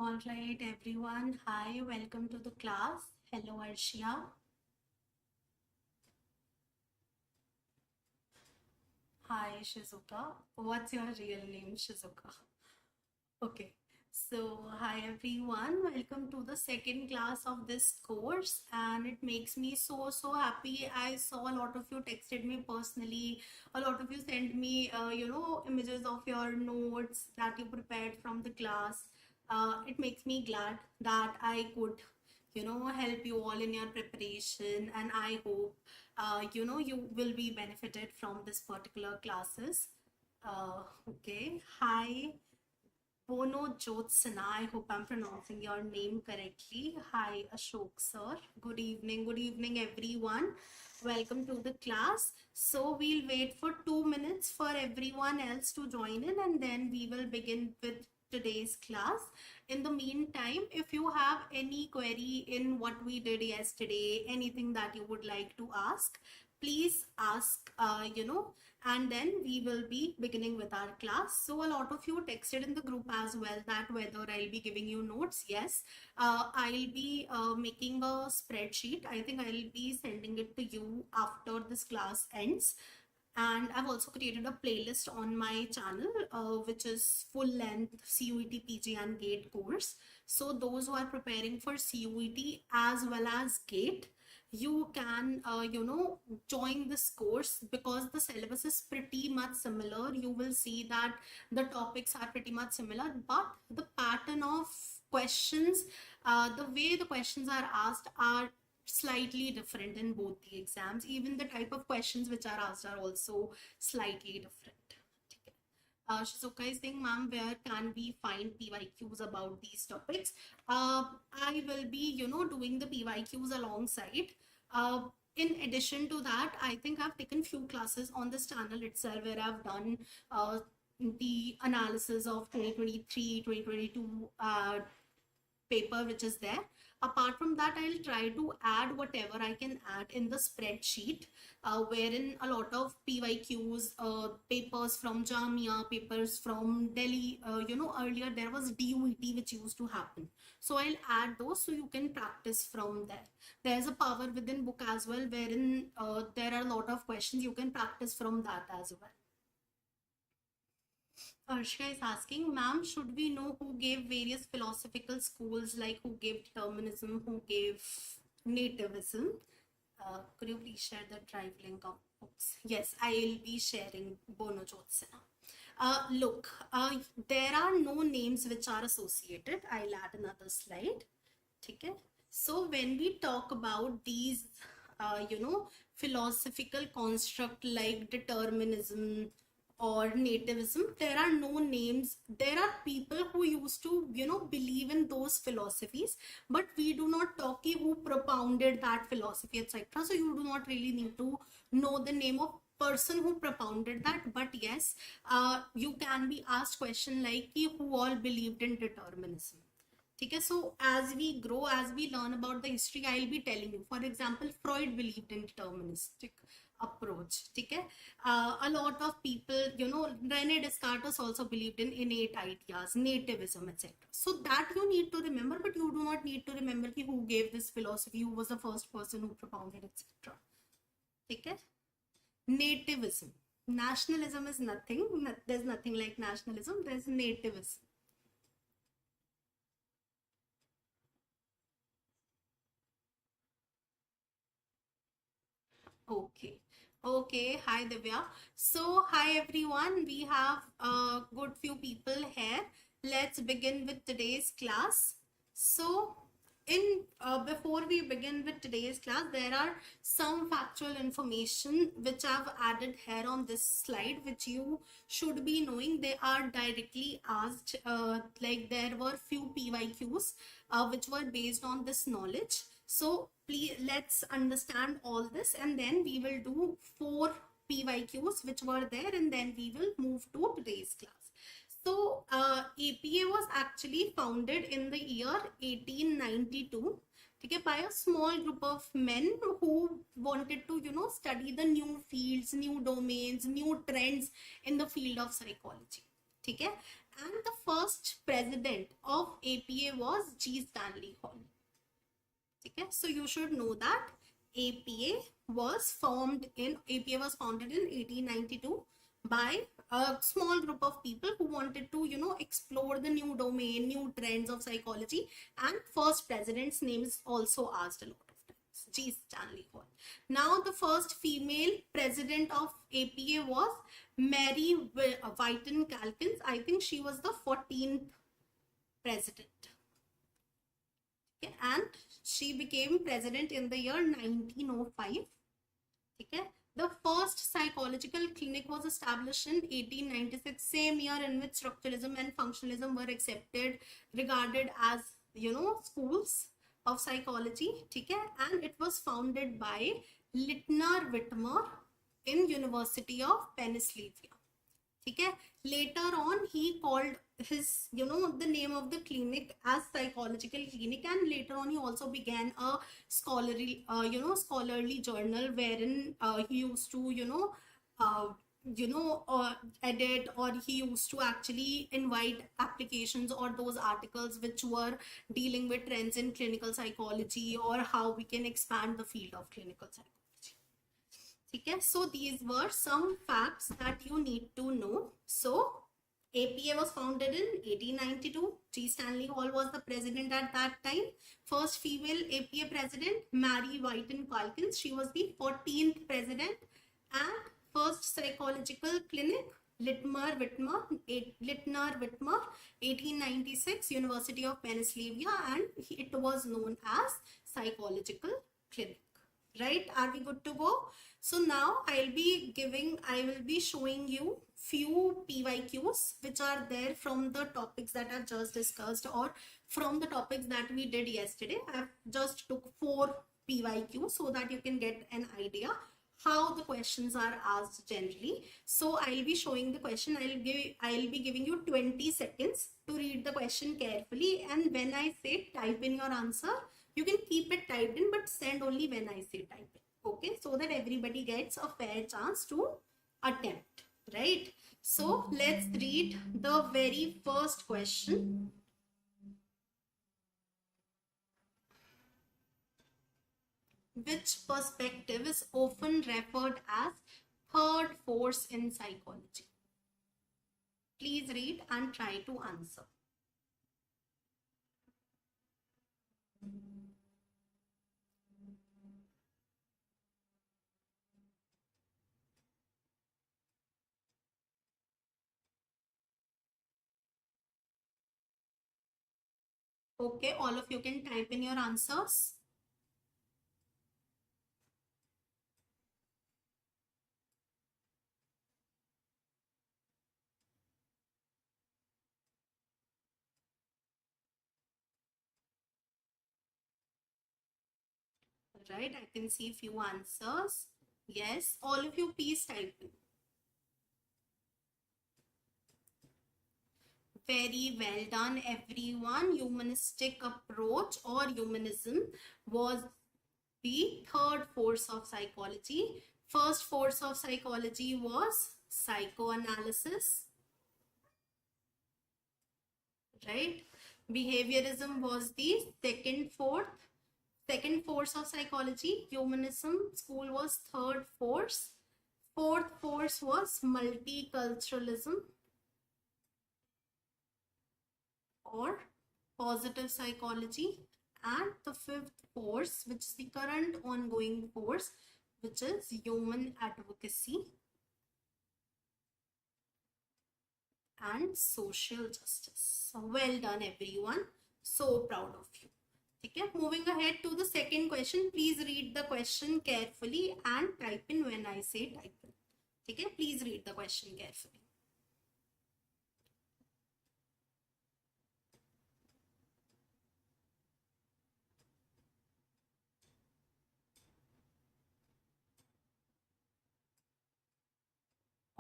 All right, everyone. Hi, welcome to the class. Hello, Arshia. Hi, Shizuka. What's your real name, Shizuka? Okay. So, hi everyone. Welcome to the second class of this course, and it makes me so happy. I saw a lot of you texted me personally. A lot of you sent me, images of your notes that you prepared from the class. It makes me glad that I could help you all in your preparation, and I hope you will be benefited from this particular classes. Okay, hi Bono Jyotsana. I hope I'm pronouncing your name correctly. Hi Ashok sir. Good evening everyone. Welcome to the class. So we'll wait for 2 minutes for everyone else to join in, and then we will begin with today's class. In the meantime, if you have any query in what we did yesterday, anything that you would like to ask, please ask, and then we will be beginning with our class. So a lot of you texted in the group as well that whether I'll be giving you notes. Yes, I'll be making a spreadsheet. I think I'll be sending it to you after this class ends. And I've also created a playlist on my channel, which is full length CUET, PG and GATE course. So those who are preparing for CUET as well as GATE, you can join this course because the syllabus is pretty much similar. You will see that the topics are pretty much similar, but the pattern of questions, the way the questions are asked are slightly different in both the exams. Even the type of questions which are asked are also slightly different. Shizuka is saying, ma'am, where can we find PYQs about these topics? I will be, doing the PYQs alongside. Uh, in addition to that, I think I've taken few classes on this channel itself where I've done the analysis of 2023, 2022 paper which is there. Apart from that, I'll try to add whatever I can add in the spreadsheet, wherein a lot of PYQs, papers from Jamia, papers from Delhi, earlier there was DUET which used to happen. So I'll add those so you can practice from there. There's a power within book as well, wherein there are a lot of questions. You can practice from that as well. Arshia is asking, ma'am, should we know who gave various philosophical schools, like who gave determinism, who gave nativism? Could you please share the drive link of books? Yes, I will be sharing Bono Jyotsana. Look, there are no names which are associated. I'll add another slide. Okay. So when we talk about these, philosophical construct like determinism, or nativism, there are no names. There are people who used to believe in those philosophies, but we do not talk who propounded that philosophy, etc. So you do not really need to know the name of person who propounded that, but yes, you can be asked question like who all believed in determinism. Okay, so as we grow, as we learn about the history, I'll be telling you. For example, Freud believed in deterministic approach. Okay, a lot of people, Rene Descartes also believed in innate ideas, nativism, etc. So that you need to remember, but you do not need to remember who gave this philosophy, who was the first person who propounded, etc. Okay, nativism. Nationalism is nothing. There's nothing like nationalism. There's nativism. Okay. Okay. Hi, Divya. So, hi, everyone. We have a good few people here. Let's begin with today's class. So, before we begin with today's class, there are some factual information which I've added here on this slide, which you should be knowing. They are directly asked, like there were few PYQs which were based on this knowledge. So please let's understand all this, and then we will do 4 PYQs which were there, and then we will move to today's class. So APA was actually founded in the year 1892, okay, by a small group of men who wanted to study the new fields, new domains, new trends in the field of psychology. Okay, and the first president of APA was G. Stanley Hall. Okay, so you should know that APA was founded in 1892 by a small group of people who wanted to, explore the new domain, new trends of psychology. And first president's name is also asked a lot of times, G. Stanley Hall. Now the first female president of APA was Mary Whiten Calkins. I think she was the 14th president. Okay, and she became president in the year 1905. Okay, the first psychological clinic was established in 1896, same year in which structuralism and functionalism were accepted, regarded as, schools of psychology. Okay, and it was founded by Littner Whitmer in University of Pennsylvania. Okay, later on he called his, the name of the clinic as psychological clinic, and later on he also began a scholarly journal wherein he used to edit, or he used to actually invite applications or those articles which were dealing with trends in clinical psychology or how we can expand the field of clinical psychology. Okay, so these were some facts that you need to know. So APA was founded in 1892. G. Stanley Hall was the president at that time. First female APA president, Mary Whiten Calkins. She was the 14th president. And first psychological clinic, Littner Whitmer, 1896, University of Pennsylvania, and it was known as psychological clinic. Right? Are we good to go? So now I will be showing you few PYQs which are there from the topics that I've just discussed, or from the topics that we did yesterday. I've just took 4 PYQs so that you can get an idea how the questions are asked generally. So I'll be showing the question. I'll be giving you 20 seconds to read the question carefully, and when I say type in your answer, you can keep it typed in, but send only when I say type in. Okay, so that everybody gets a fair chance to attempt, right? So let's read the very first question. Which perspective is often referred as third force in psychology? Please read and try to answer. Okay, all of you can type in your answers. Right, I can see few answers. Yes, all of you please type in. Very well done, everyone. Humanistic approach or humanism was the third force of psychology. First force of psychology was psychoanalysis, right? Behaviorism was the second force of psychology. Humanism school was third force. Fourth force was multiculturalism or positive psychology, and the fifth force, which is the current ongoing force, which is human advocacy and social justice. So well done, everyone. So proud of you. Okay, moving ahead to the second question. Please read the question carefully and type in when I say type in. Okay, please read the question carefully.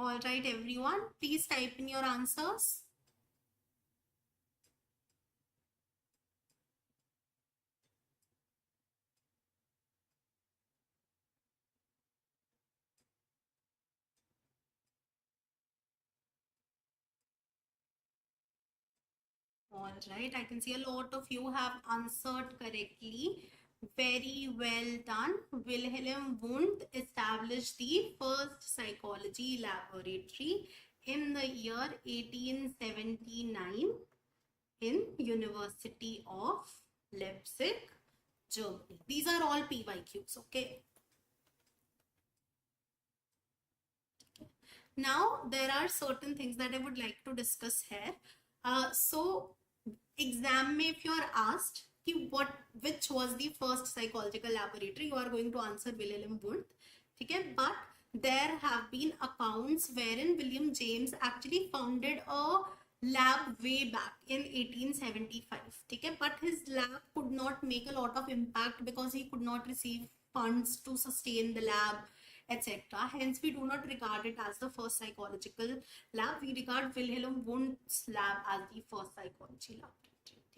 All right, everyone, please type in your answers. All right, I can see a lot of you have answered correctly. Very well done. Wilhelm Wundt established the first psychology laboratory in the year 1879 in University of Leipzig, Germany. These are all PYQs, okay? Now, there are certain things that I would like to discuss here. So, exam mein if you are asked which was the first psychological laboratory, you are going to answer Wilhelm Wundt. Okay? But there have been accounts wherein William James actually founded a lab way back in 1875. Okay? But his lab could not make a lot of impact because he could not receive funds to sustain the lab, etc. Hence, we do not regard it as the first psychological lab. We regard Wilhelm Wundt's lab as the first psychology lab.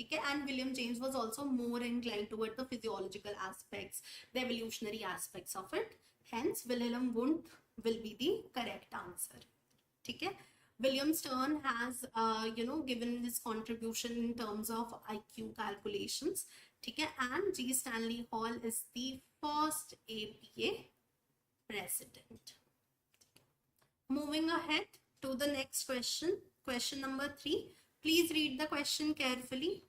Okay? And William James was also more inclined toward the physiological aspects, the evolutionary aspects of it. Hence, Wilhelm Wundt will be the correct answer. Okay? William Stern has, given his contribution in terms of IQ calculations. Okay? And G. Stanley Hall is the first APA president. Moving ahead to the next question, question number 3. Please read the question carefully.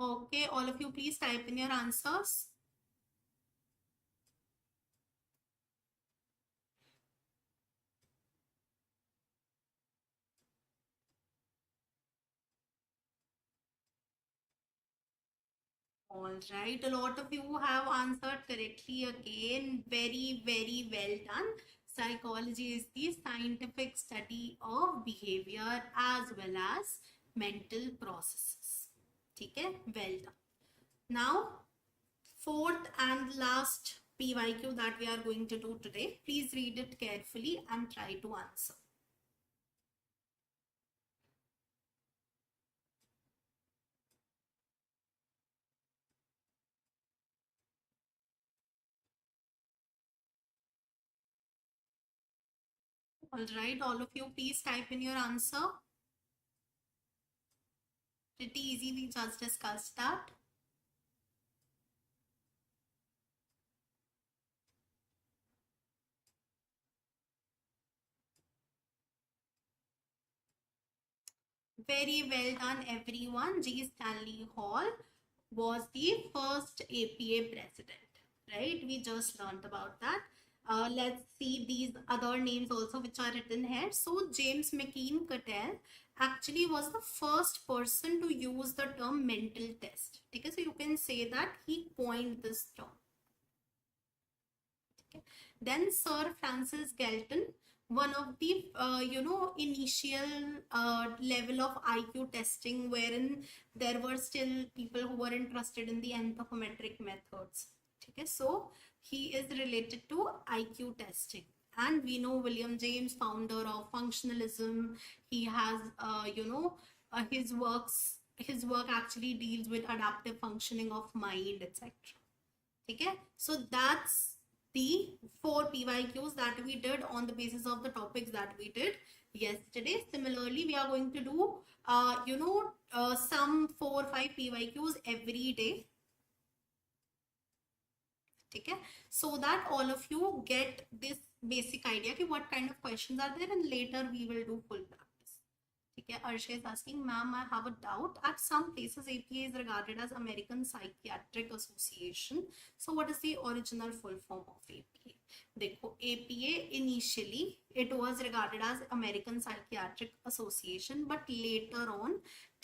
Okay, all of you please type in your answers. All right, a lot of you have answered correctly again. Very, very well done. Psychology is the scientific study of behavior as well as mental processes. Okay, well done. Now, fourth and last PYQ that we are going to do today. Please read it carefully and try to answer. All right, all of you please type in your answer. Pretty easy, we just discussed that. Very well done, everyone. G. Stanley Hall was the first APA president, right? We just learned about that. Let's see these other names also which are written here. So James McKean Cattell actually was the first person to use the term mental test. Okay, so you can say that he coined this term. Okay. Then Sir Francis Galton, one of the initial level of IQ testing wherein there were still people who were interested in the anthropometric methods. Okay, so he is related to IQ testing. And we know William James, founder of functionalism. He has his work actually deals with adaptive functioning of mind, etc. Okay, so that's the 4 PYQs that we did on the basis of the topics that we did yesterday. Similarly, we are going to do some 4 or 5 PYQs every day. Okay, so that all of you get this basic idea कि what kind of questions are there, and later we will do full practice. Okay, Arshay is asking, ma'am, I have a doubt. At some places, APA is regarded as American Psychiatric Association. So what is the original full form of APA? देखो, APA initially it was regarded as American Psychiatric Association, but later on,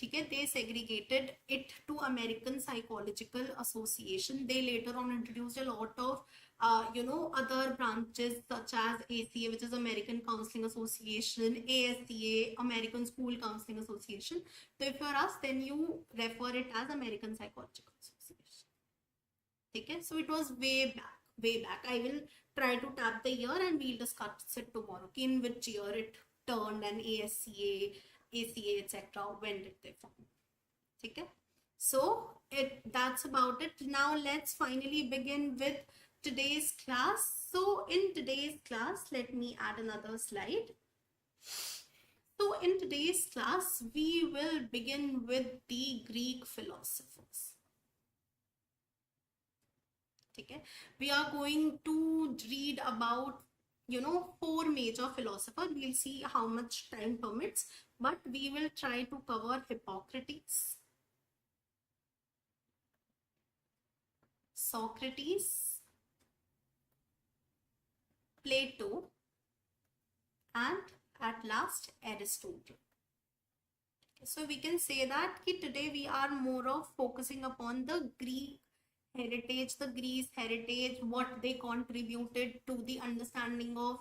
okay, they segregated it to American Psychological Association. They later on introduced a lot of other branches such as ACA, which is American Counseling Association, ASCA, American School Counseling Association. So if you're asked, then you refer it as American Psychological Association. Okay, so it was way back. way back. I will try to tap the year and we'll discuss it tomorrow. In which year it turned and ASCA, ACA, etc. When did they form? Okay. So that's about it. Now let's finally begin with today's class. So in today's class, let me add another slide. So in today's class, we will begin with the Greek philosophers. Okay, we are going to read about, you know, 4 major philosophers. We'll see how much time permits, but we will try to cover Hippocrates, Socrates, Plato, and at last Aristotle. So we can say that today we are more of focusing upon the Greek heritage, the Greece heritage, what they contributed to the understanding of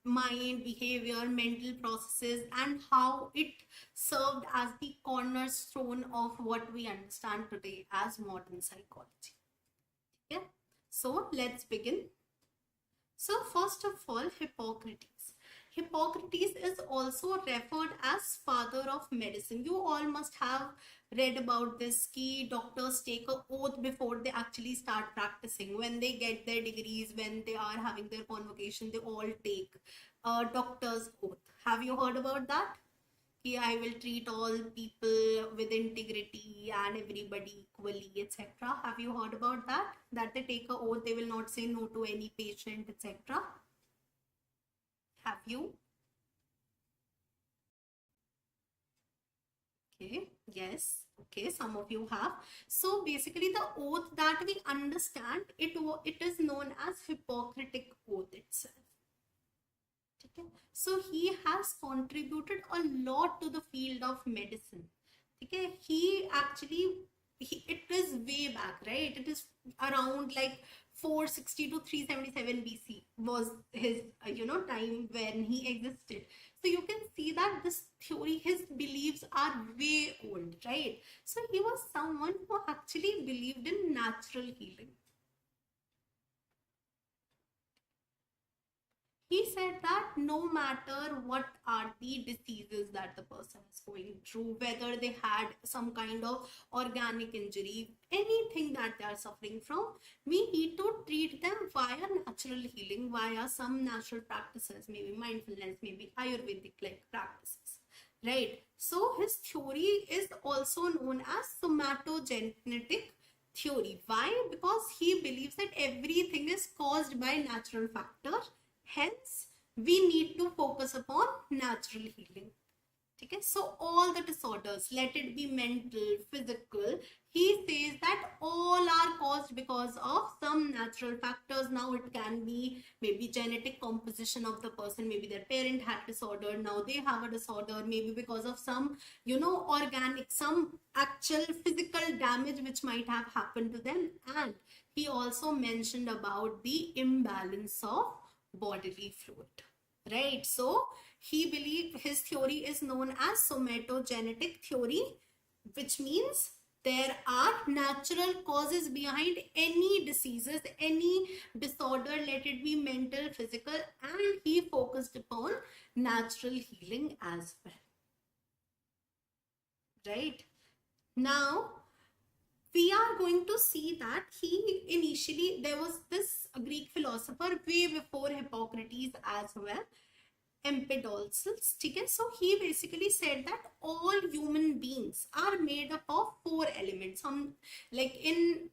mind, behavior, mental processes, and how it served as the cornerstone of what we understand today as modern psychology. Yeah, so let's begin. So first of all, Hippocrates. Hippocrates is also referred as father of medicine. You all must have read about this. Key doctors take an oath before they actually start practicing. When they get their degrees, when they are having their convocation, they all take a doctor's oath. Have you heard about that? I will treat all people with integrity and everybody equally, etc. Have you heard about that? That they take an oath, they will not say no to any patient, etc. Have you? Okay, yes, okay, some of you have. So basically the oath that we understand, it is known as Hippocratic oath itself. Okay. So he has contributed a lot to the field of medicine. Okay, it is way back, right? It is around like 460 to 377 BC was his time when he existed. So you can see that this theory, his beliefs are way old, right? So he was someone who actually believed in natural healing. He said that no matter what are the diseases that the person is going through, whether they had some kind of organic injury, anything that they are suffering from, we need to treat them via natural healing, via some natural practices, maybe mindfulness, maybe Ayurvedic like practices, right? So his theory is also known as somatogenetic theory. Why? Because he believes that everything is caused by natural factors. Hence, we need to focus upon natural healing. Okay, so all the disorders, let it be mental, physical, he says that all are caused because of some natural factors. Now it can be maybe genetic composition of the person, maybe their parent had disorder, now they have a disorder, maybe because of some, organic, some actual physical damage which might have happened to them. And he also mentioned about the imbalance of bodily fluid, right? So he believed, his theory is known as somatogenetic theory, which means there are natural causes behind any diseases, any disorder, let it be mental, physical, and he focused upon natural healing as well, right? Now we are going to see that there was this Greek philosopher way before Hippocrates as well, Empedocles. Okay? So he basically said that all human beings are made up of 4 elements. Like in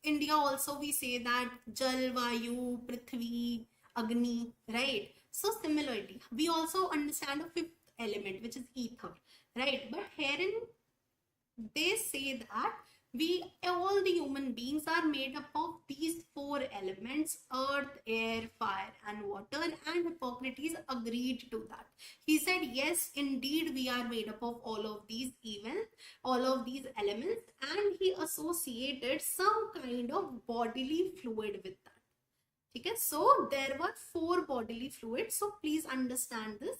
India also we say that Jal, Vayu, Prithvi, Agni, right? So similarly, we also understand a 5th element, which is ether, right? But herein they say that all the human beings are made up of these 4 elements: earth, air, fire, and water. And Hippocrates agreed to that. He said, yes, indeed, we are made up of all of these elements, and he associated some kind of bodily fluid with that. Okay, so there were 4 bodily fluids. So please understand this.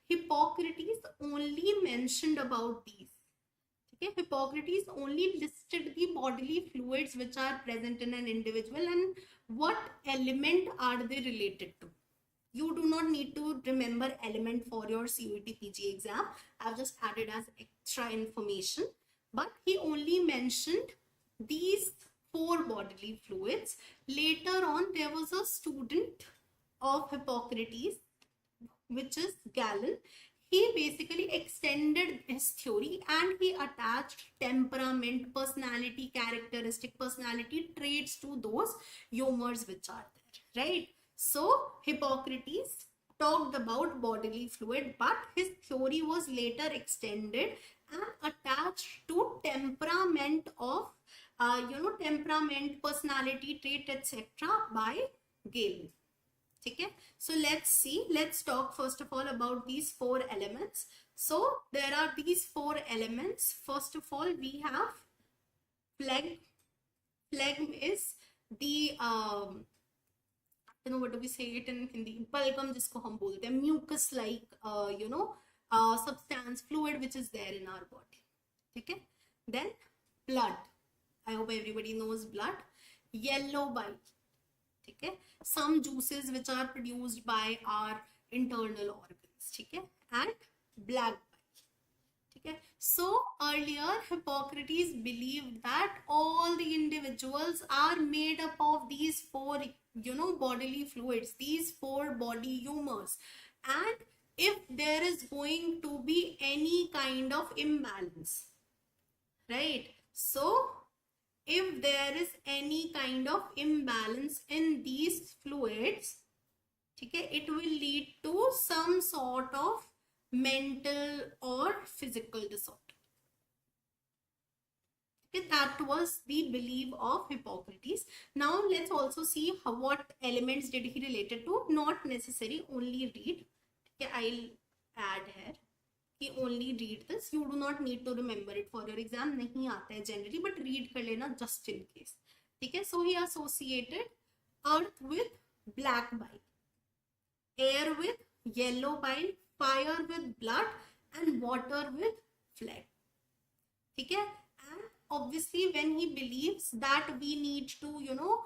Hippocrates only mentioned about these. Okay, Hippocrates only listed the bodily fluids which are present in an individual, and what element are they related to? You do not need to remember element for your CUET PG exam. I've just added as extra information. But he only mentioned these four bodily fluids. Later on, there was a student of Hippocrates, which is Galen. He basically extended his theory and he attached temperament, personality, characteristic, personality traits to those humors which are there, right? So Hippocrates talked about bodily fluid, but his theory was later extended and attached to temperament of, temperament, personality trait, etc. by Galen. Okay, so let's talk first of all about these four elements. So there are these four elements. First of all, we have phlegm. Phlegm is the what do we say it in Hindi? Balgam, jisko hum bolte hain, mucus like substance, fluid which is there in our body. Okay, then blood. I hope everybody knows blood. Yellow bile. Okay, some juices which are produced by our internal organs. Okay, and black bile. Okay, so earlier Hippocrates believed that all the individuals are made up of these four bodily fluids, these four body humors, and if there is going to be any kind of imbalance, right? So if there is any kind of imbalance in these fluids, okay, it will lead to some sort of mental or physical disorder. Okay, that was the belief of Hippocrates. Now let's also see what elements did he related to. Not necessary, only read. Okay, I'll add here. He only read this. You do not need to remember it for your exam. नहीं आता है generally, but read कर लेना just in case. Okay, so he associated earth with black bile, air with yellow bile, fire with blood, and water with phlegm. Okay, and obviously when he believes that we need to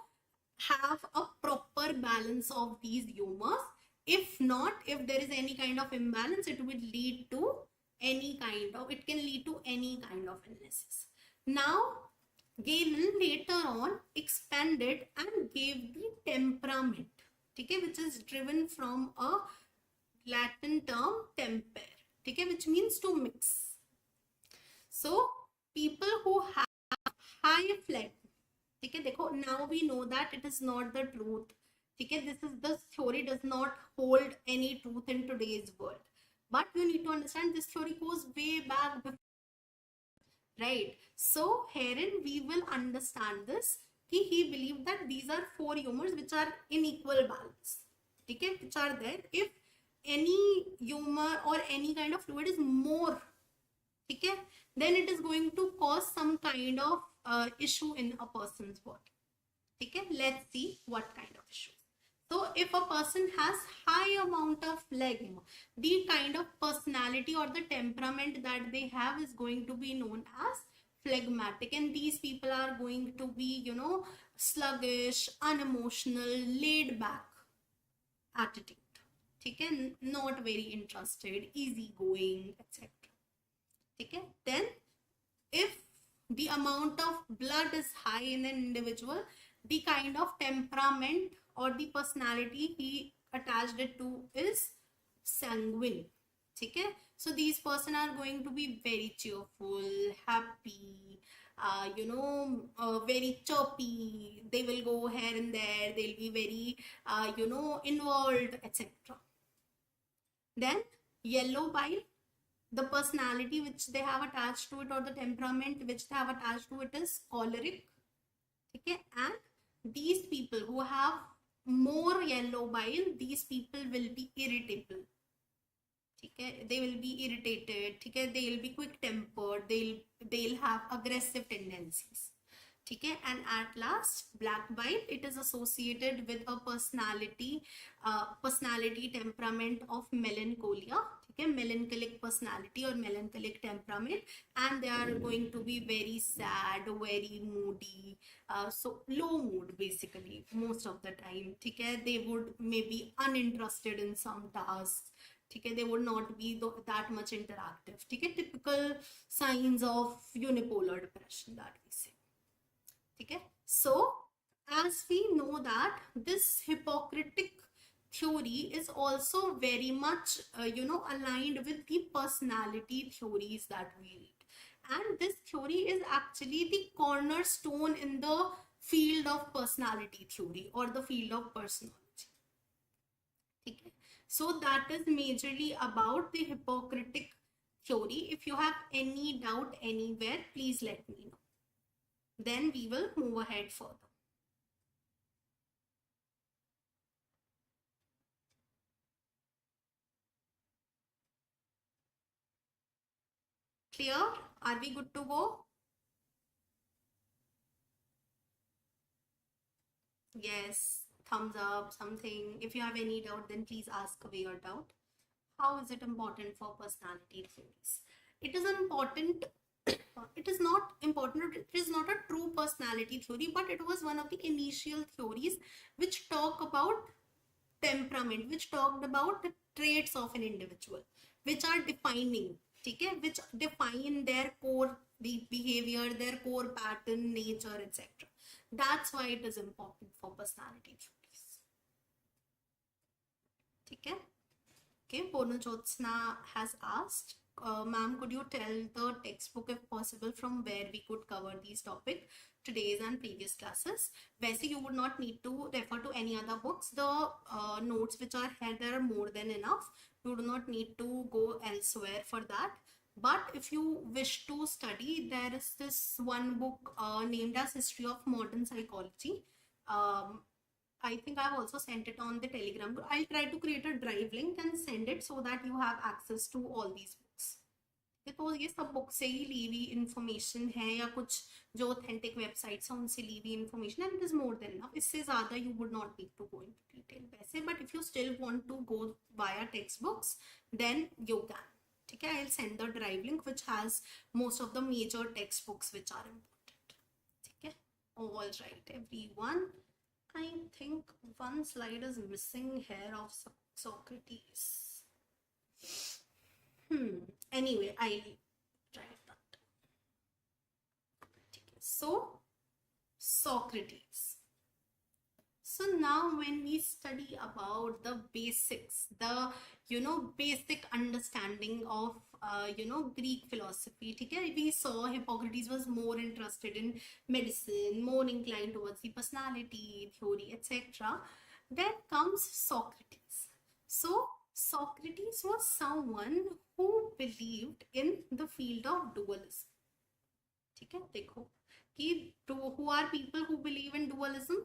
have a proper balance of these humors. If not, if there is any kind of imbalance, it will lead to any kind of illnesses. Now, Galen later on expanded and gave the temperament, okay, which is driven from a Latin term temper, okay, which means to mix. So, people who have high phlegm, okay, now we know that it is not the truth. Okay, this theory does not hold any truth in today's world, but you need to understand this theory goes way back before, right? So herein we will understand this. He believed that these are four humors which are in equal balance, okay, which are there. If any humor or any kind of fluid is more, okay, then it is going to cause some kind of issue in a person's body. Okay, let's see what kind of issue. So if a person has high amount of phlegm, the kind of personality or the temperament that they have is going to be known as phlegmatic, and these people are going to be sluggish, unemotional, laid back attitude. Okay, not very interested, easygoing, etc. Okay, then if the amount of blood is high in an individual, the kind of temperament or the personality he attached it to is sanguine. Okay, so these person are going to be very cheerful, happy, very chirpy. They will go here and there, they'll be very involved, etc. Then yellow bile, the personality which they have attached to it or the temperament which they have attached to it is choleric. Okay, and these people who have more yellow bile, these people will be irritable. Okay, they will be irritated. Okay, they will be quick tempered. They'll have aggressive tendencies. ठीक है, and at last black bile, it is associated with a personality temperament of melancholia, ठीक है, melancholic personality or melancholic temperament, and they are going to be very sad, very moody, so low mood basically most of the time, ठीक है, they would maybe uninterested in some tasks, ठीक है, they would not be that much interactive, ठीक है, typical signs of unipolar depression that we say. Okay, so as we know that this Hippocratic theory is also very much aligned with the personality theories that we read, and this theory is actually the cornerstone in the field of personality theory or the field of personology. Okay, so that is majorly about the Hippocratic theory. If you have any doubt anywhere, please let me know. Then we will move ahead further. Clear? Are we good to go? Yes, thumbs up, something. If you have any doubt, then please ask away your doubt. How is it important for personality theories? It is important. It is not important. It is not a true personality theory, but it was one of the initial theories which talk about temperament, which talked about the traits of an individual, which are defining, okay, which define their core behavior, their core pattern, nature, etc. That's why it is important for personality theories. Okay. Okay, Bonajotsna has asked, ma'am, could you tell the textbook if possible from where we could cover these topics, today's and previous classes? Where you would not need to refer to any other books. The notes which are here, there are more than enough. You do not need to go elsewhere for that. But if you wish to study, there is this one book named as History of Modern Psychology. I think I've also sent it on the Telegram group. I'll try to create a drive link and send it so that you have access to all these books. तो ये सब book से ही ली हुई information है या कुछ जो authentic websites हैं उनसे ली हुई information, and it is more than enough. इससे ज़्यादा you would not need to go into detail वैसे, but if you still want to go via text books then you can. ठीक है, I will send the drive link which has most of the major text books which are important. ठीक है, all right everyone. I think one slide is missing here of Socrates. Anyway, I'll try that. So, Socrates. So now when we study about the basics, the basic understanding of Greek philosophy, okay, we saw Hippocrates was more interested in medicine, more inclined towards the personality theory, etc. Then comes Socrates. So Socrates was someone who believed in the field of dualism. ठीक है, देखो कि who are people who believe in dualism?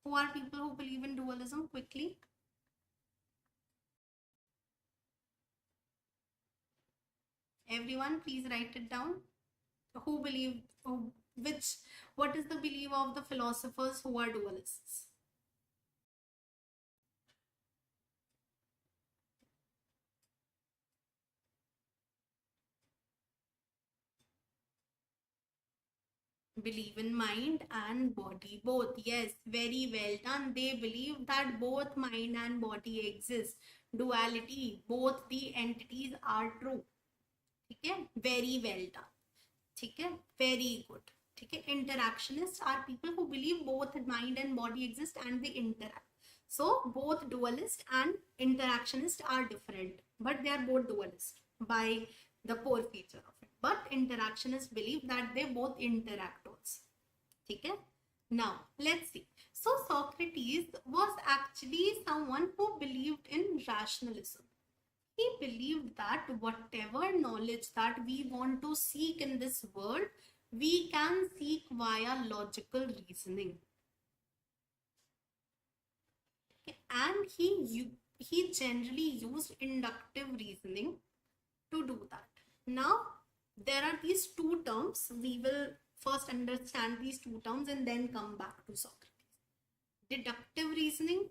Who are people who believe in dualism? Quickly. Everyone, please write it down. Who believe, what is the belief of the philosophers who are dualists? Believe in mind and body, both. Yes, very well done. They believe that both mind and body exist. Duality, both the entities are true. ठीक है, very well done. ठीक है, very good. ठीक है, interactionists are people who believe both mind and body exist and they interact. So both dualist and interactionist are different, but they are both dualist by the core feature of it. But interactionists believe that they both interact also. ठीक है, now let's see. So Socrates was actually someone who believed in rationalism. He believed that whatever knowledge that we want to seek in this world, we can seek via logical reasoning. And he generally used inductive reasoning to do that. Now, there are these two terms. We will first understand these two terms and then come back to Socrates. Deductive reasoning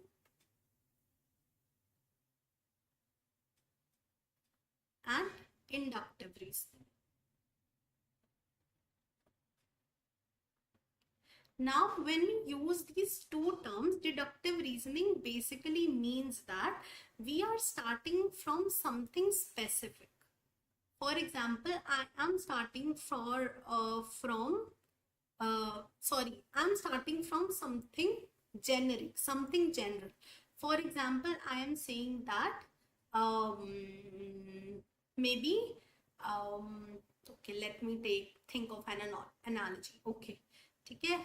and inductive reasoning. Now, when we use these two terms, deductive reasoning basically means that we are starting from something specific. For example, I am starting I'm starting from something generic, something general. For example, I am saying that maybe okay, let me think of an analogy. Okay, okay.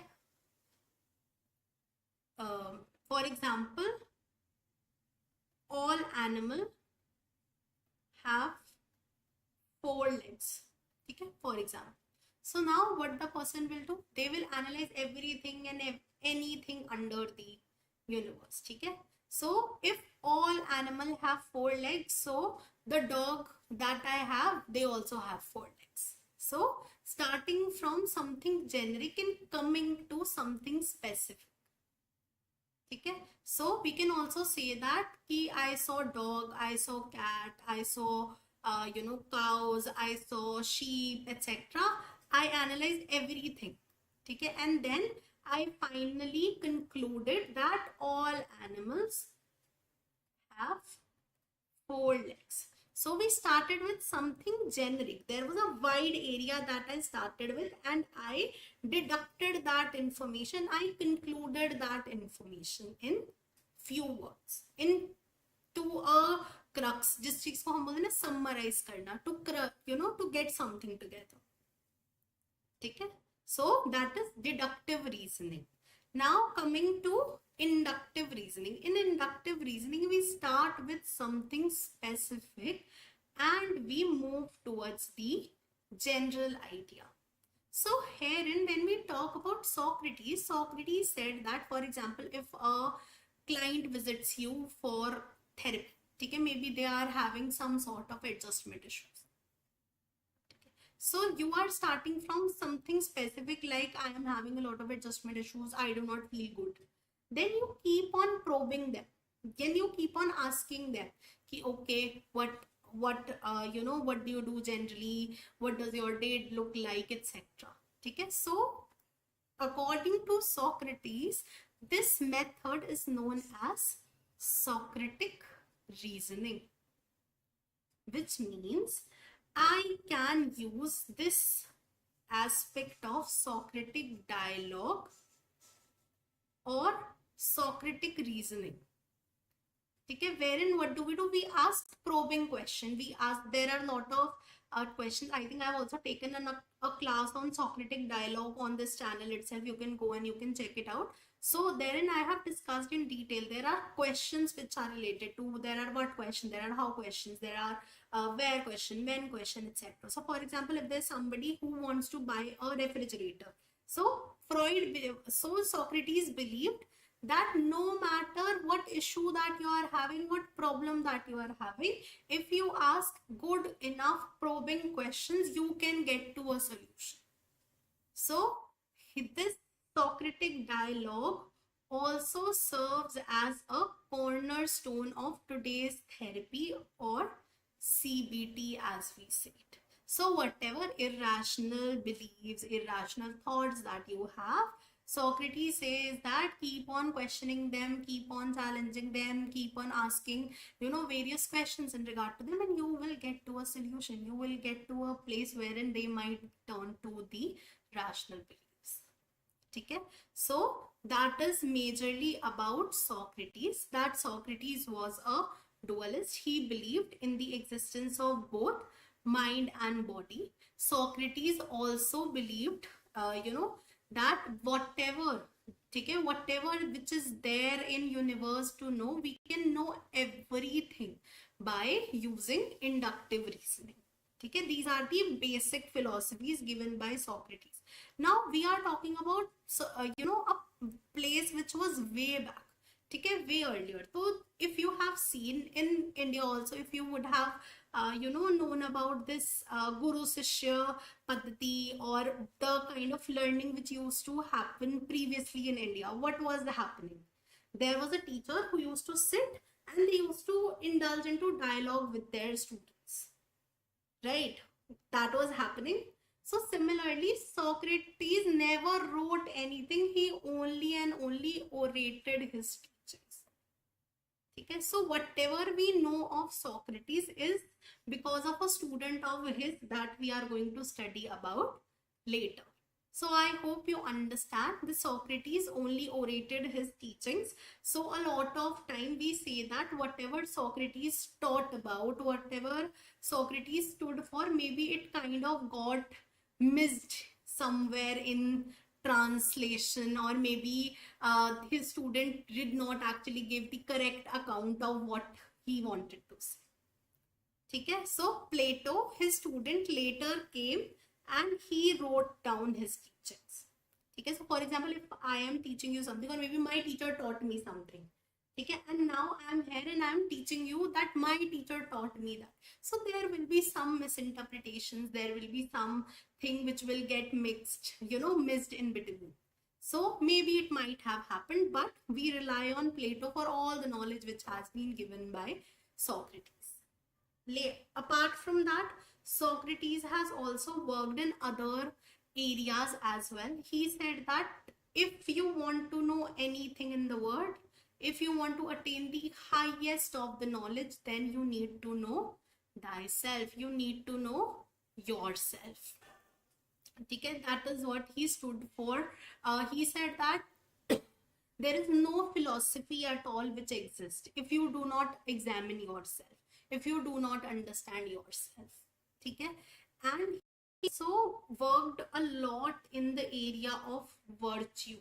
For example, all animals have 4 legs. Okay, for example. So now what the person will do? They will analyze everything and anything under the universe. Okay. So if all animals have 4 legs, so the dog that I have, they also have 4 legs. So starting from something generic and coming to something specific. Okay. So we can also say that I saw dog, I saw cat, I saw cows, I saw sheep, etc. I analyzed everything. Okay. And then I finally concluded that all animals have 4 legs. So we started with something generic. There was a wide area that I started with and I deducted that information. I concluded that information in few words, into a crux, जिस चीज को हम बोलते हैं ना summarize करना, to get something together. ठीक है? So that is deductive reasoning. Now coming to inductive reasoning. In inductive reasoning, we start with something specific and we move towards the general idea. So herein, when we talk about Socrates, Socrates said that, for example, if a client visits you for therapy, okay, maybe they are having some sort of adjustment issues. So you are starting from something specific, like I am having a lot of adjustment issues, I do not feel good. Then you keep on probing them. Then you keep on asking them, okay, what do you do generally? What does your day look like, etc. Okay, so according to Socrates, this method is known as Socratic reasoning, which means I can use this aspect of Socratic dialogue or Socratic reasoning. Okay, wherein what do? We ask probing question. We ask, there are a lot of questions. I think I've also taken a class on Socratic dialogue on this channel itself. You can go and you can check it out. So therein I have discussed in detail. There are questions which are related to, there are what questions, there are how questions, there are where question, when question, etc. So for example, if there's somebody who wants to buy a refrigerator, so Socrates believed that no matter what issue that you are having, what problem that you are having, if you ask good enough probing questions, you can get to a solution. So this Socratic dialogue also serves as a cornerstone of today's therapy or CBT, as we say it. So whatever irrational beliefs, irrational thoughts that you have, Socrates says that keep on questioning them, keep on challenging them, keep on asking, various questions in regard to them, and you will get to a solution. You will get to a place wherein they might turn to the rational beliefs. Okay? So that is majorly about Socrates, that Socrates was a dualist. He believed in the existence of both mind and body. Socrates also believed, that whatever which is there in universe to know, we can know everything by using inductive reasoning. Okay, these are the basic philosophies given by Socrates. Now we are talking about a place which was way back. ठीक है, way earlier. So if you have seen in India also, if you would have known about this guru shishya paddhati, or the kind of learning which used to happen previously in India, what was happening? There was a teacher who used to sit and they used to indulge into dialogue with their students, right? That was happening. So similarly, Socrates never wrote anything, he only and only orated his teachings. Okay, so whatever we know of Socrates is because of a student of his that we are going to study about later. So I hope you understand the Socrates only orated his teachings. So a lot of time we say that whatever Socrates taught about, whatever Socrates stood for, maybe it kind of got missed somewhere in translation, or maybe his student did not actually give the correct account of what he wanted to say. Okay, so Plato, his student, later came and he wrote down his teachings. Okay, so for example, if I am teaching you something, or maybe my teacher taught me something, okay, and now I am here and I am teaching you that my teacher taught me that. So there will be some misinterpretations, there will be some thing which will get mixed, missed in between. So maybe it might have happened, but we rely on Plato for all the knowledge which has been given by Socrates. Apart from that, Socrates has also worked in other areas as well. He said that if you want to know anything in the world, if you want to attain the highest of the knowledge, then you need to know thyself. You need to know yourself. Okay, that is what he stood for. He said that there is no philosophy at all which exists if you do not examine yourself, if you do not understand yourself. Okay, and he also worked a lot in the area of virtue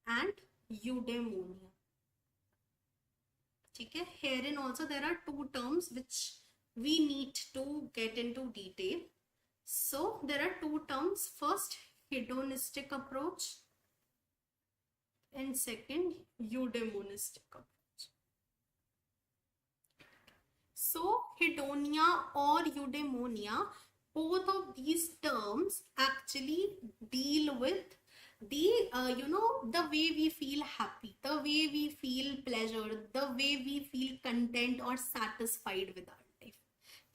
and eudaimonia. Okay, herein also there are two terms which we need to get into detail. So there are two terms. First, hedonistic approach, and second, eudaimonistic approach. So hedonia or eudaimonia, both of these terms actually deal with the the way we feel happy, the way we feel pleasure, the way we feel content or satisfied with our life.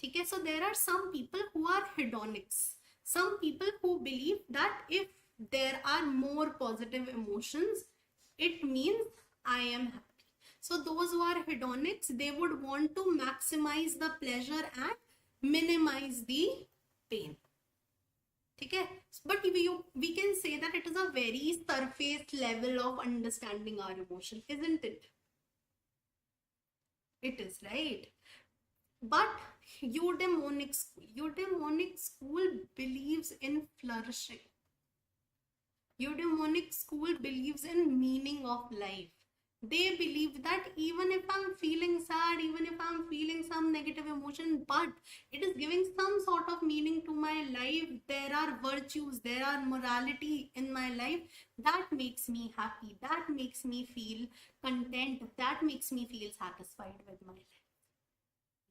Okay, so there are some people who are hedonics, some people who believe that if there are more positive emotions, it means I am happy. So those who are hedonics, they would want to maximize the pleasure and minimize the pain. Okay, but we can say that it is a very surface level of understanding our emotion, isn't it? It is, right? But eudaimonic school believes in flourishing. Eudaimonic school believes in meaning of life. They believe that even if I'm feeling sad, even if I'm feeling some negative emotion, but it is giving some sort of meaning to my life, there are virtues, there are morality in my life, that makes me happy, that makes me feel content, that makes me feel satisfied with my life,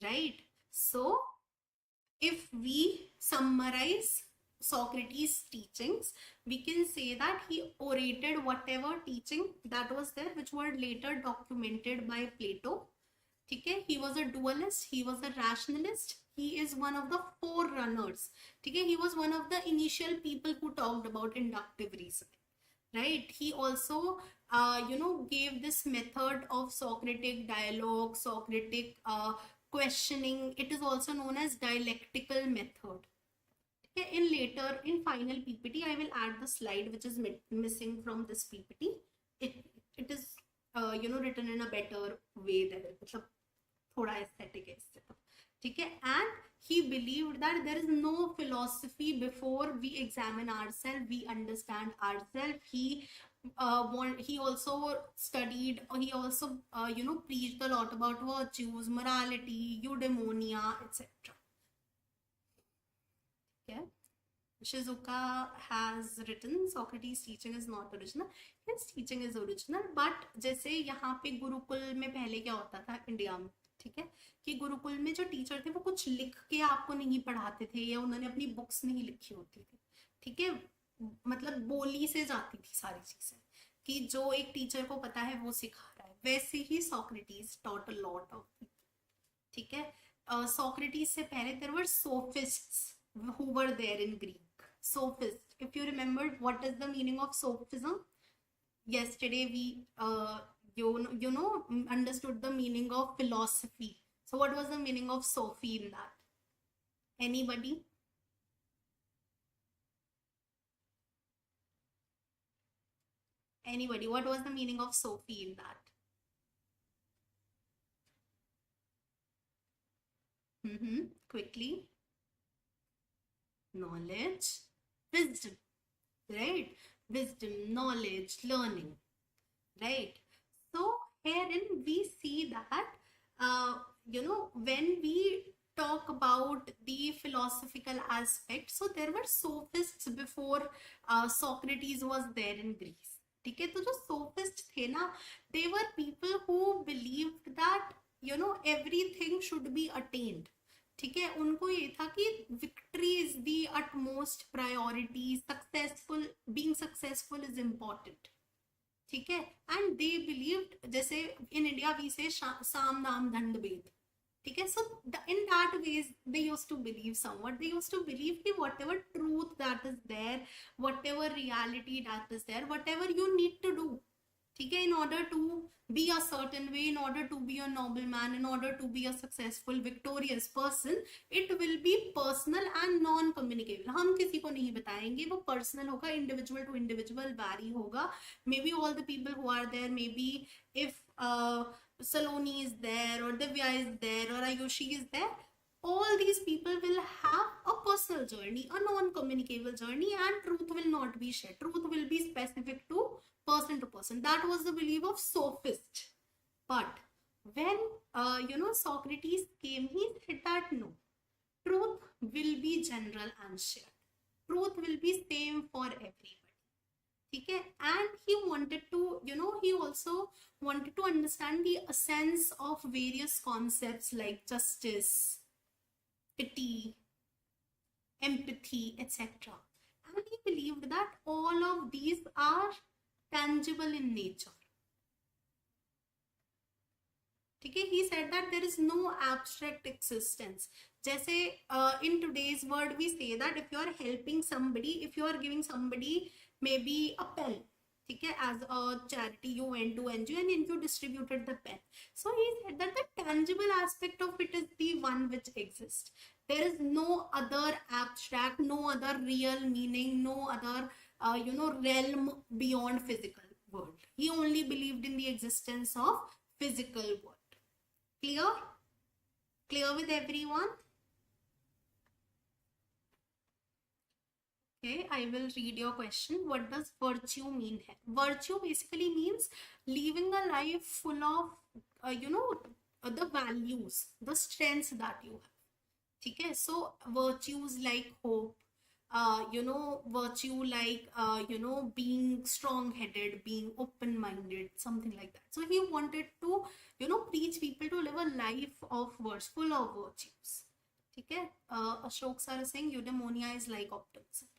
right? So if we summarize Socrates' teachings, we can say that he orated whatever teaching that was there, which were later documented by Plato. Okay, he was a dualist, he was a rationalist, he is one of the forerunners. Okay, he was one of the initial people who talked about inductive reasoning, right? He also gave this method of Socratic dialogue, Socratic questioning. It is also known as dialectical method. In final PPT, I will add the slide which is missing from this PPT. It is written in a better way, that मतलब थोड़ा aesthetic है इससे तो, ठीक है? And he believed that there is no philosophy before we examine ourselves, we understand ourselves. He also studied, he also preached a lot about virtues, morality, eudaimonia, etc. Okay. Shizuka has written Socrates' teaching is not original. His teaching is original, but जैसे यहाँ पे गुरुकुल में पहले क्या होता था India में, ठीक है, कि गुरुकुल में जो टीचर थे वो कुछ लिख के आपको नहीं पढ़ाते थे, या उन्होंने अपनी बुक्स नहीं लिखी होती थी, ठीक है, मतलब बोली से जाती थी सारी चीजें, कि जो एक टीचर को पता है वो सिखा रहा है, वैसे ही Socrates taught a lot of people, ठीक है. सॉक्रेटिस से पहले there were sophists who were there in Greek. Sophist. If you remember, what is the meaning of sophism? Yesterday we, understood the meaning of philosophy. So what was the meaning of Sophie in that? Anybody? Anybody? What was the meaning of Sophie in that? Quickly. Knowledge, wisdom, right? Wisdom, knowledge, learning, right? So herein we see that, when we talk about the philosophical aspect, so there were sophists before Socrates was there in Greece. ठीक है, तो जो sophist थे ना, they were people who believed that everything should be attained. ठीक है, उनको ये था कि victory is the utmost priority, successful, being successful is important, ठीक है. एंड दे बिलीव्ड, जैसे इन इंडिया वी से साम दाम दंड भेद, ठीक है. So in that ways they used to believe something, they used to believe कि whatever truth that is there, whatever reality that is there, whatever you need to do, ठीक है, in order to be a certain way, in order to be a noble man, in order to be a successful victorious person, it will be personal and non communicable. हम किसी को नहीं बताएंगे, वो personal होगा, individual to individual vary होगा. Maybe all the people who are there, maybe if Saloni is there, or Divya is there, or Ayushi is there, all these people will have a personal journey, a non-communicable journey, and truth will not be shared. Truth will be specific to person. That was the belief of sophist. But when Socrates came, he said that no, truth will be general and shared. Truth will be same for everybody. Okay? And he wanted to, he also wanted to understand the essence of various concepts like justice, pity, empathy, etc. And he believed that all of these are tangible in nature. ठीक है, he said that there is no abstract existence. जैसे in today's world we say that if you are helping somebody, if you are giving somebody maybe a pen, ठीक है, as a charity, you went to NGO and you distributed the pen. So he said that the tangible aspect of it is the one which exists. There is no other abstract, no other real meaning, no other realm beyond physical world. He only believed in the existence of physical world. Clear? Clear with everyone? Okay, I will read your question. What does virtue mean here? Virtue basically means living a life full of the values, the strengths that you have. Okay, so virtues like hope, virtue like being strong-headed, being open-minded, something like that. So he wanted to preach people to live a life of words, full of virtues. Okay, Ashok sir is saying eudaimonia is like optimism.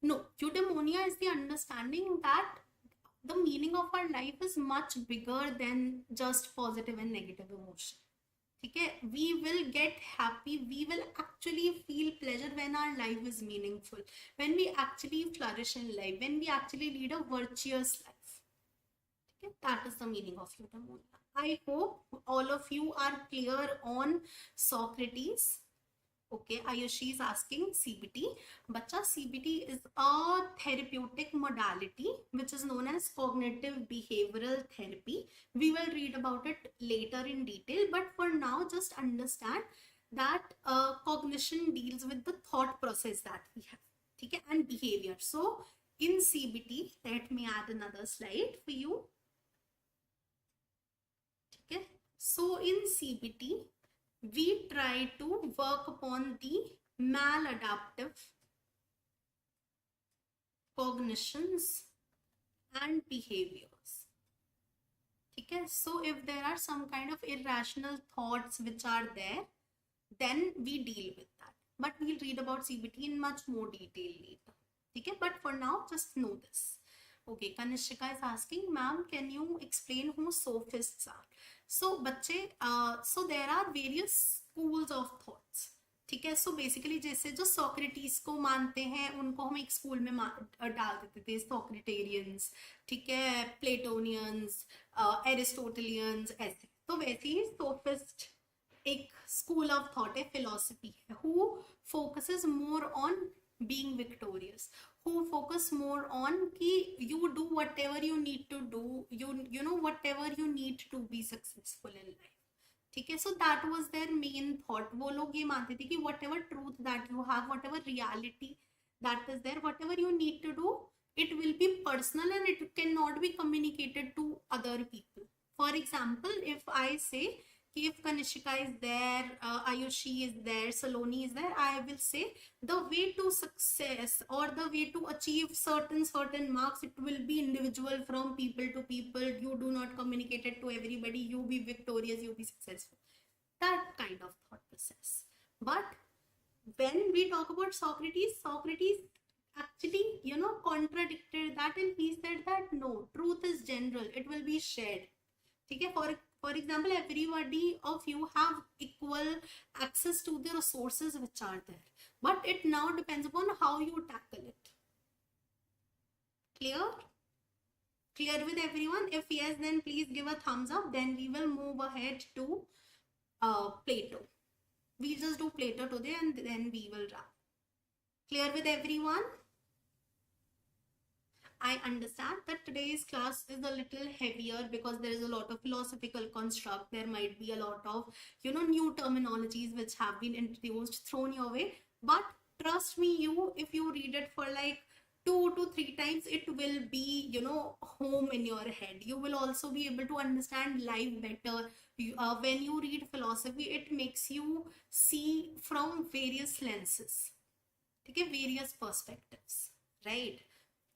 No, eudaimonia is the understanding that the meaning of our life is much bigger than just positive and negative emotion. Okay, we will get happy, we will actually feel pleasure when our life is meaningful, when we actually flourish in life, when we actually lead a virtuous life. Okay, that is the meaning of eudaimonia. I hope all of you are clear on Socrates. Okay, Ayushi is asking CBT. Bacha, CBT is a therapeutic modality which is known as cognitive behavioral therapy. We will read about it later in detail, but for now just understand that cognition deals with the thought process that we have, okay, and behavior. So in CBT, let me add another slide for you. Okay, so in CBT, we try to work upon the maladaptive cognitions and behaviors. ठीक है, so if there are some kind of irrational thoughts which are there, then we deal with that, but we'll read about CBT in much more detail later. ठीक है, but for now just know this. Okay, Kanishika is asking, ma'am, can you explain who sophists are? So बच्चे, so there are various schools of thoughts. ठीक है, so basically जैसे जो Socrates को मानते हैं उनको हम एक स्कूल में डाल देते थे, सोक्रेटेरियंस, ठीक है, प्लेटोनियंस, एरिस्टोटलियंस, ऐसे। तो वैसे ही सोफिस्ट एक स्कूल ऑफ थॉट है, फिलोसफी है, who focuses more on being victorious, who focus more on कि you do whatever you need to do, you know whatever you need to be successful in life. ठीक है, so that was their main thought. वो लोग ये मानते थे कि whatever truth that you have, whatever reality that is there, whatever you need to do, it will be personal and it cannot be communicated to other people. For example, if I say if Kanishika is there, Ayushi is there, Saloni is there, I will say the way to success or the way to achieve certain marks, it will be individual from people to people. You do not communicate it to everybody. You be victorious, you be successful. That kind of thought process. But when we talk about Socrates actually, contradicted that, and he said that no, truth is general, it will be shared. ठीक है, for example, everybody of you have equal access to the resources which are there, but it now depends upon how you tackle it. Clear with everyone? If yes, then please give a thumbs up. Then we will move ahead to Plato. We'll just do Plato today and then we will wrap. Clear with everyone? I understand that today's class is a little heavier because there is a lot of philosophical construct. There might be a lot of, new terminologies which have been introduced, thrown your way. But trust me, if you read it for like 2 to 3 times, it will be, home in your head. You will also be able to understand life better. When you read philosophy, it makes you see from various lenses, okay, various perspectives, right?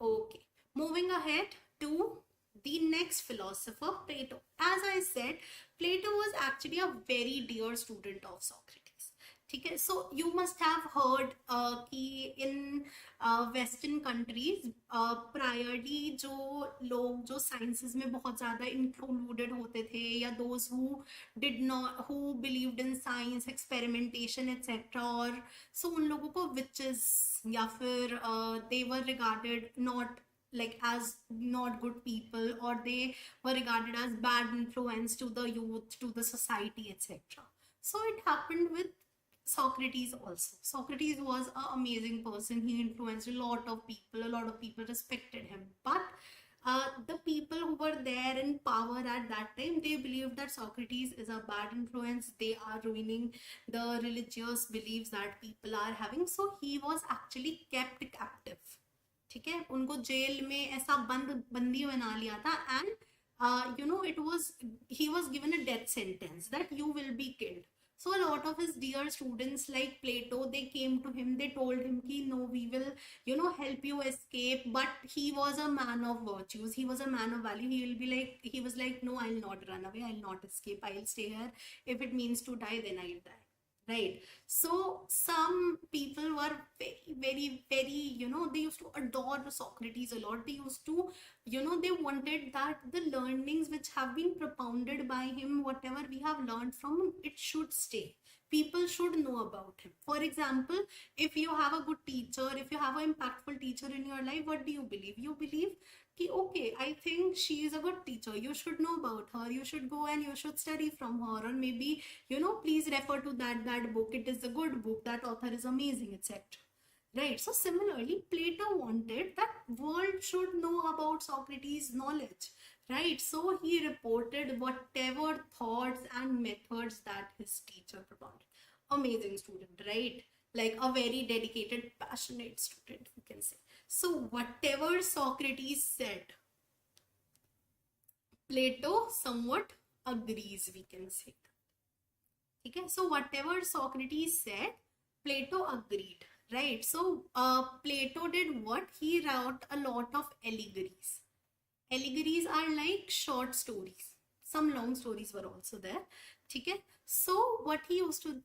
Okay. Moving ahead to the next philosopher, Plato. As I said, Plato was actually a very dear student of Socrates. ठीक है, so you must have heard कि in Western countries priorly जो लोग जो sciences में बहुत ज़्यादा included होते थे, या those who believed in science, experimentation, etc. और so उन लोगों को witches या फिर they were regarded not like as not good people, or they were regarded as bad influence to the youth, to the society, etc. So it happened with Socrates also. Socrates was an amazing person. He influenced a lot of people respected him, but the people who were there in power at that time, they believed that Socrates is a bad influence. They are ruining the religious beliefs that people are having. So he was actually kept captive. ठीक है, उनको jail में ऐसा बंदी बना लिया था, and he was given a death sentence that you will be killed. So a lot of his dear students like Plato, they came to him, they told him ki no, we will help you escape, but he was a man of virtues, he was a man of value. He was like no, I'll not run away, I'll not escape, I'll stay here. If it means to die, then I'll die. Right? So some people were very, they used to adore Socrates a lot. They used to, they wanted that the learnings which have been propounded by him, whatever we have learned from him, it should stay. People should know about him. For example, if you have a good teacher, if you have an impactful teacher in your life, what do you believe? You believe कि okay, I think she is a good teacher, you should know about her, you should go and you should study from her, or maybe please refer to that book, it is a good book, that author is amazing, etc. Right? So similarly, Plato wanted that world should know about Socrates' knowledge, right? So he reported whatever thoughts and methods that his teacher propounded. Amazing student, right? Like a very dedicated, passionate student, you can say. So whatever Socrates said, Plato somewhat agrees, we can say. Okay, so whatever Socrates said, Plato agreed, right? So Plato did what? He wrote a lot of allegories. Allegories are like short stories. Some long stories were also there. Okay? So what he used to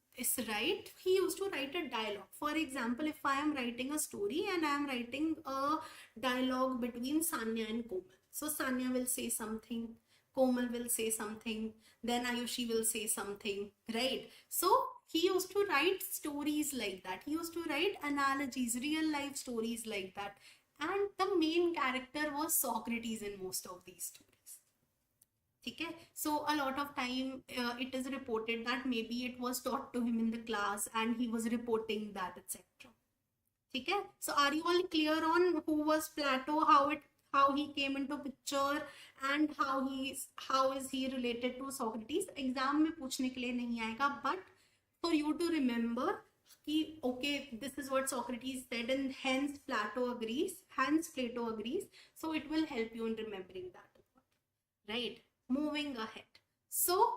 write, he used to write a dialogue. For example, if I am writing a story and I am writing a dialogue between Sanya and Komal. So Sanya will say something, Komal will say something, then Ayushi will say something, right? So he used to write stories like that. He used to write analogies, real life stories like that. And the main character was Socrates in most of these stories. Okay? So a lot of time it is reported that maybe it was taught to him in the class and he was reporting that, etc. Okay? So are you all clear on who was Plato, how he came into picture, and how is he related to Socrates? Exam में पूछने के लिए नहीं आएगा, but for you to remember कि okay, this is what Socrates said and hence Plato agrees, so it will help you in remembering that, right? Moving ahead. So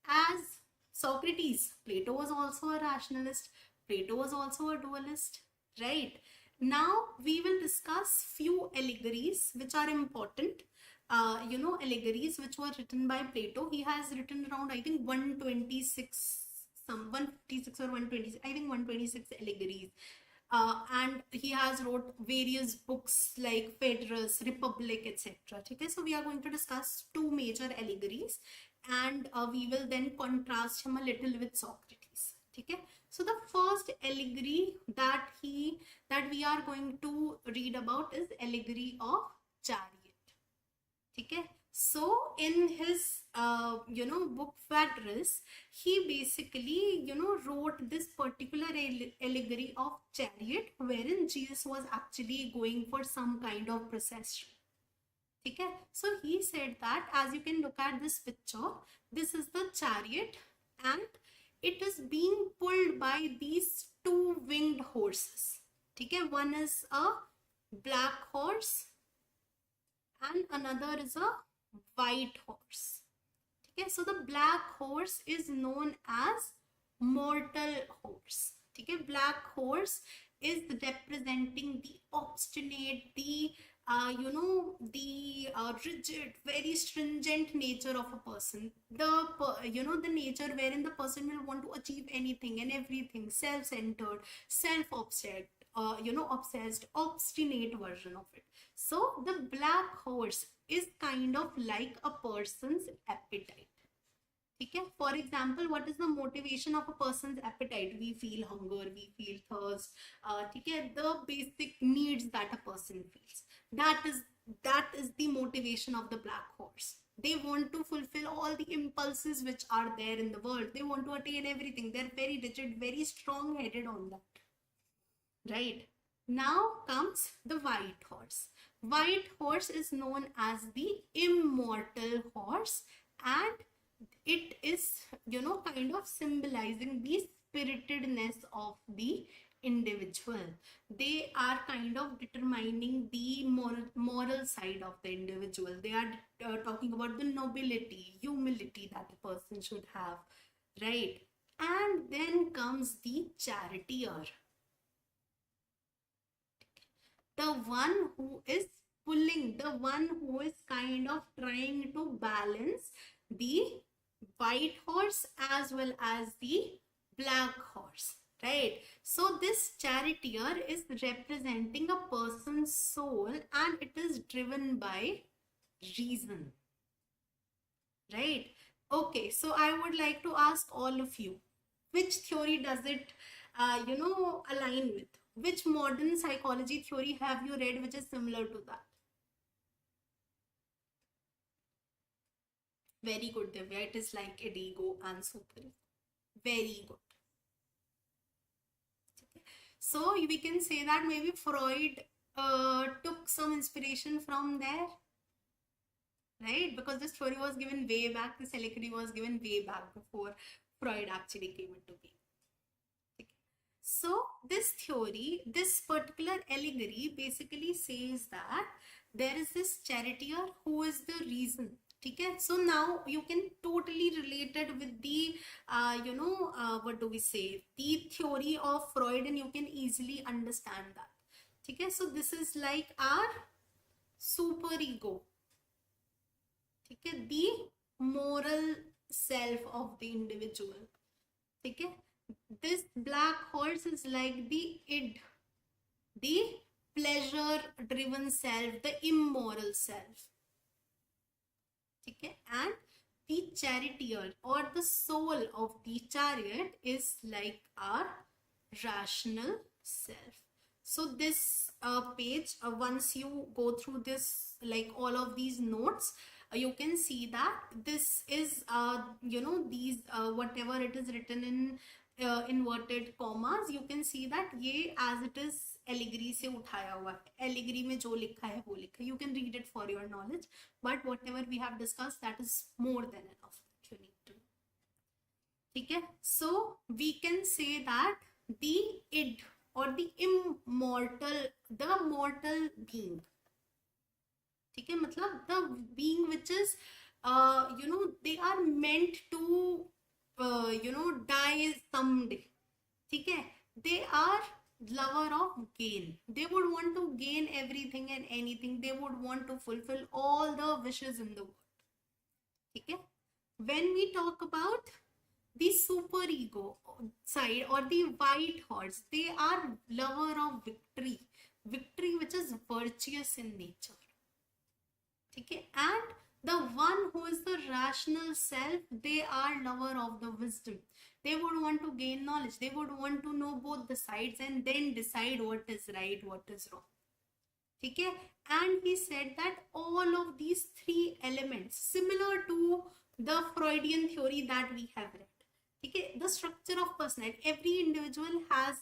as Socrates, Plato was also a rationalist, Plato was also a dualist, right? Now we will discuss few allegories which are important. Allegories which were written by Plato. He has written around, I think, 126, some 156 or 126, I think 126 allegories. And he has wrote various books like Phaedrus, Republic, etc. Okay, so we are going to discuss two major allegories, and we will then contrast him a little with Socrates. Okay, so the first allegory that we are going to read about is allegory of chariot. Okay, so in his book Phaedrus, he basically wrote this particular allegory of chariot wherein Jesus was actually going for some kind of procession. Okay, so he said that, as you can look at this picture, this is the chariot and it is being pulled by these two winged horses. Okay, one is a black horse and another is a white horse. Okay, so the black horse is known as mortal horse. Okay, black horse is representing the obstinate, the rigid, very stringent nature of a person. The nature wherein the person will want to achieve anything and everything, self-centered, self-obsessed, obsessed, obstinate version of it. So the black horse is kind of like a person's appetite. Okay? For example, what is the motivation of a person's appetite? We feel hunger, we feel thirst. Okay? The basic needs that a person feels. That is the motivation of the black horse. They want to fulfill all the impulses which are there in the world. They want to attain everything. They're very rigid, very strong-headed on that. Right? Now comes the white horse. White horse is known as the immortal horse, and it is kind of symbolizing the spiritedness of the individual. They are kind of determining the moral side of the individual. They are talking about the nobility, humility that a person should have, right? And then comes the charioteer, the one who is pulling, the one who is kind of trying to balance the white horse as well as the black horse, right? So this charioteer is representing a person's soul and it is driven by reason, right? Okay, so I would like to ask all of you, which theory does it align with? Which modern psychology theory have you read which is similar to that? Very good, Divya. It is like ego and super. Very good. Okay. So we can say that maybe Freud took some inspiration from there, right? Because this theory was given way back, this allegory was given way back before Freud actually came into being. So this theory, this particular allegory basically says that there is this charioteer who is the reason. ठीक है. So now you can totally relate it with the what do we say, the theory of Freud, and you can easily understand that. ठीक है. So this is like our super ego. ठीक है. The moral self of the individual. ठीक है. This black horse is like the id, the pleasure driven self, the immoral self. ठीक है. And the charioteer or the soul of the chariot is like our rational self. So this page, once you go through this, like all of these notes, you can see that this is these whatever it is written in inverted commas, you can see that ये as it is allegory से उठाया हुआ है. allegory में जो लिखा है वो लिखा है. You can read it for your knowledge, but whatever we have discussed, that is more than enough that you need to know. ठीक है. So we can say that the id or the immortal, the mortal being, ठीक है, मतलब the being which is they are meant to die someday. ठीक है. They are lover of gain. They would want to gain everything and anything. They would want to fulfill all the wishes in the world. ठीक है. When we talk about the superego side or the white horse, they are lover of victory, victory which is virtuous in nature. ठीक है. And the one who is the rational self, they are lover of the wisdom. They would want to gain knowledge. They would want to know both the sides and then decide what is right, what is wrong. ठीक है. And he said that all of these three elements, similar to the Freudian theory that we have read. ठीक है. The structure of personality, every individual has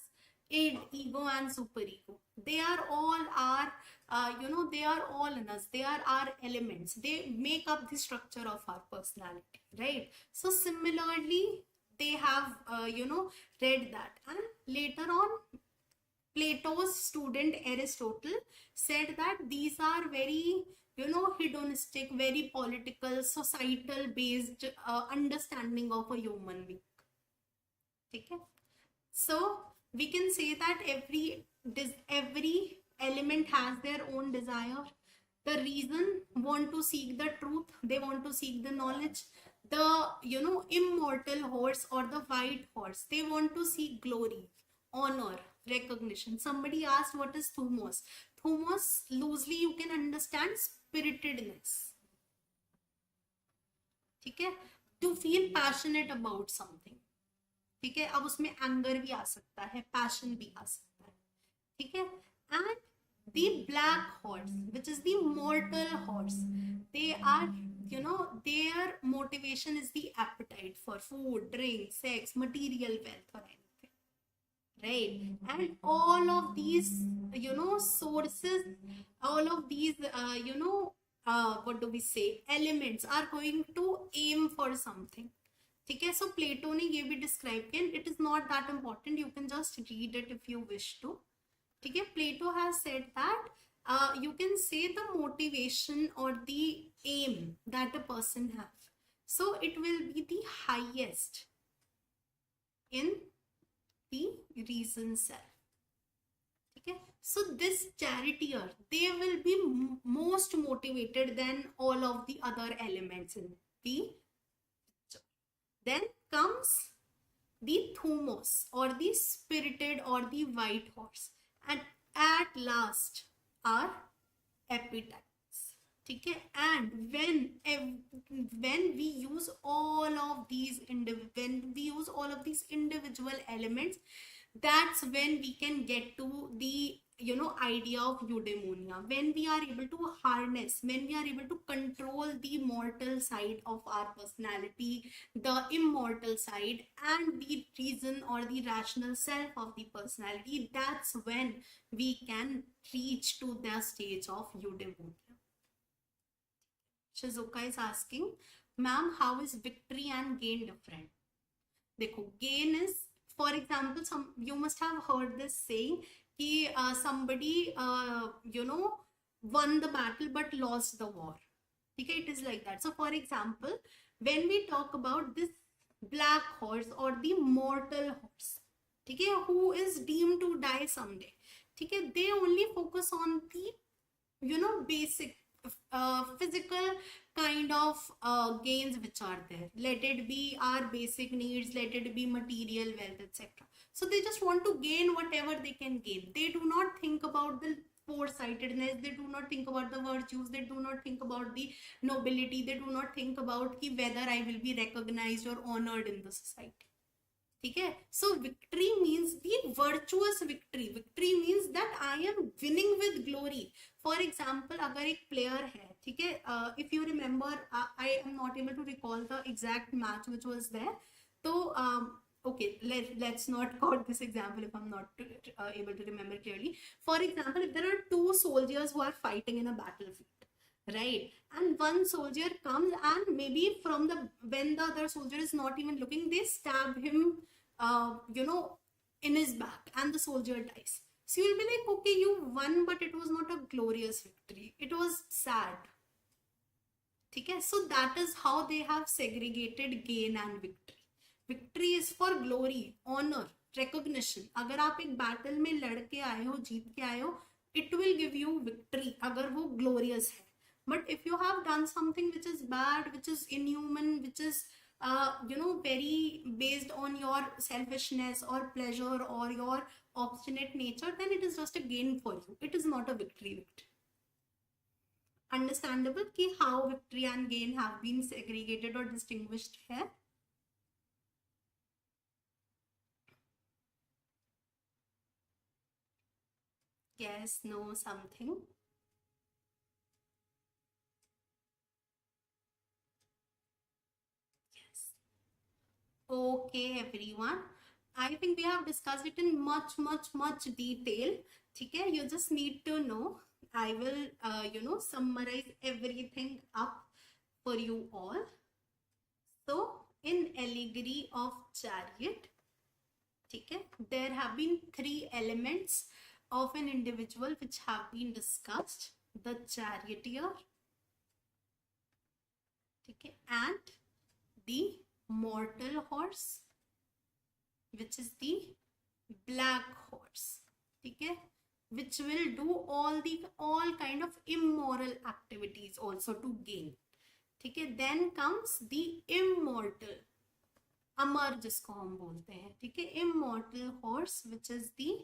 id, ego and superego. They are all our they are all in us. They are our elements. They make up the structure of our personality, right? So similarly, they have read that. And later on, Plato's student Aristotle said that these are very hedonistic, very political, societal based understanding of a human being. Okay. So we can say that every element has their own desire. The reason want to seek the truth, they want to seek the knowledge. The immortal horse or the white horse, they want to seek glory, honor, recognition. Somebody asked what is thumos. Thumos, loosely you can understand spiritedness. ठीक है. To feel passionate about something. ठीक है. अब उसमें anger भी आ सकता है, passion भी आ सकता है. ठीक है. And the black horse, which is the mortal horse, they are their motivation is the appetite for food, drink, sex, material wealth or anything, right? And all of these sources, all of these what do we say, elements are going to aim for something. ठीक है. So Plato ने ये भी describe किया. It is not that important, you can just read it if you wish to. ठीक है. Plato has said that you can say the motivation or the aim that a person has, so it will be the highest in the reason self. ठीक है. So this charioteer, they will be most motivated than all of the other elements in the picture. Then comes the thumos or the spirited or the white horse, and at last are appetites. ठीक है. And when we use all of these individual elements, that's when we can get to the idea of eudaimonia. When we are able to harness, when we are able to control the mortal side of our personality, the immortal side, and the reason or the rational self of the personality, that's when we can reach to the stage of eudaimonia. Shizuka is asking, ma'am, how is victory and gain different? देखो, gain is, for example, you must have heard this saying कि somebody won the battle but lost the war. Okay, it is like that. So for example, when we talk about this black horse or the mortal horse, okay, who is deemed to die someday, okay, they only focus on the basic physical kind of gains which are there. Let it be our basic needs, let it be material wealth, etc. So they just want to gain whatever they can gain. They do not think about the foresightedness, they do not think about the virtues, they do not think about the nobility, they do not think about ki whether I will be recognized or honored in the society. ठीक है. So victory means the virtuous victory. Victory means that I am winning with glory. For example, अगर एक player है, ठीक है, if you remember, I am not able to recall the exact match which was there. So okay, let's not quote this example if I'm not able to remember clearly. For example, if there are two soldiers who are fighting in a battlefield, right, and one soldier comes and maybe when the other soldier is not even looking, they stab him in his back and the soldier dies. So you'll be like, okay, you won, but it was not a glorious victory, it was sad. Okay, so that is how they have segregated gain and victory. Victory is for glory, honor, recognition. अगर आप एक battle में लड़ के आए हो, जीत के आए हो, it will give you victory अगर वो glorious है. But if you have done something which is bad, which is inhuman, which is very based on your selfishness or pleasure or your obstinate nature, then it is just a gain for you. It is not a victory. Understandable ki how victory and gain have been segregated or distinguished here. Yes, no, something. Okay, everyone. I think we have discussed it in much detail. Okay, you just need to know. I will, summarize everything up for you all. So, in allegory of chariot, okay, there have been 3 elements of an individual which have been discussed: the charioteer, okay, and the mortal horse, which is the black horse, okay, which will do all kind of immoral activities also to gain. Okay, then comes the immortal, अमर जिसको हम बोलते हैं, ठीक है, immortal horse, which is the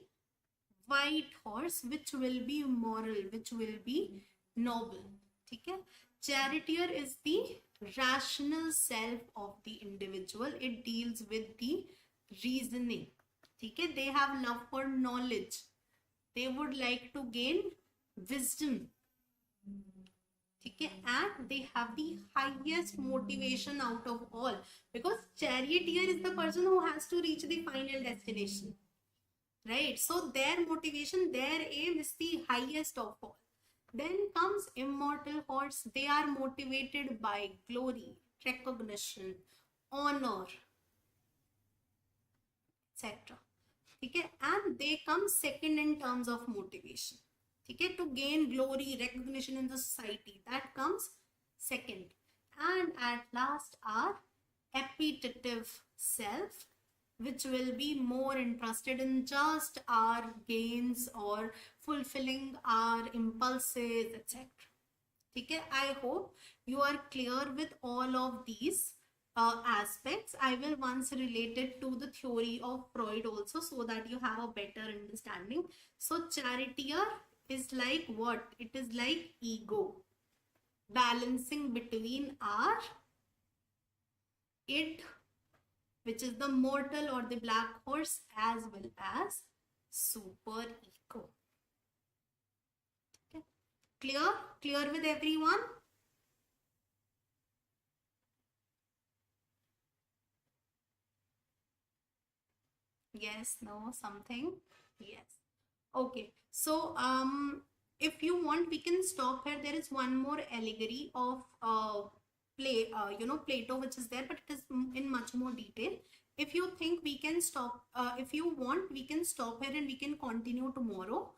white horse, which will be moral, which will be noble. ठीक है. Charioteer is the rational self of the individual. It deals with the reasoning. ठीक है. They have love for knowledge. They would like to gain wisdom. ठीक है. And they have the highest motivation out of all, because charioteer is the person who has to reach the final destination, right? So their motivation, their aim is the highest of all. Then comes immortal horse. They are motivated by glory, recognition, honor, etc. Okay, and they come second in terms of motivation. Okay, to gain glory, recognition in the society, that comes second. And at last, our appetitive self, which will be more interested in just our gains or fulfilling our impulses, etc. Okay, I hope you are clear with all of these aspects. I will once relate it to the theory of Freud also, so that you have a better understanding. So charioteer is like what? It is like ego, balancing between our id, which is the mortal or the black horse, as well as super ego. Okay. Clear with everyone? Yes, no, something? Yes. Okay, so if you want, we can stop here. There is one more allegory of Plato, which is there, but it is in much more detail. If you think we can stop, if you want, we can stop here and we can continue tomorrow.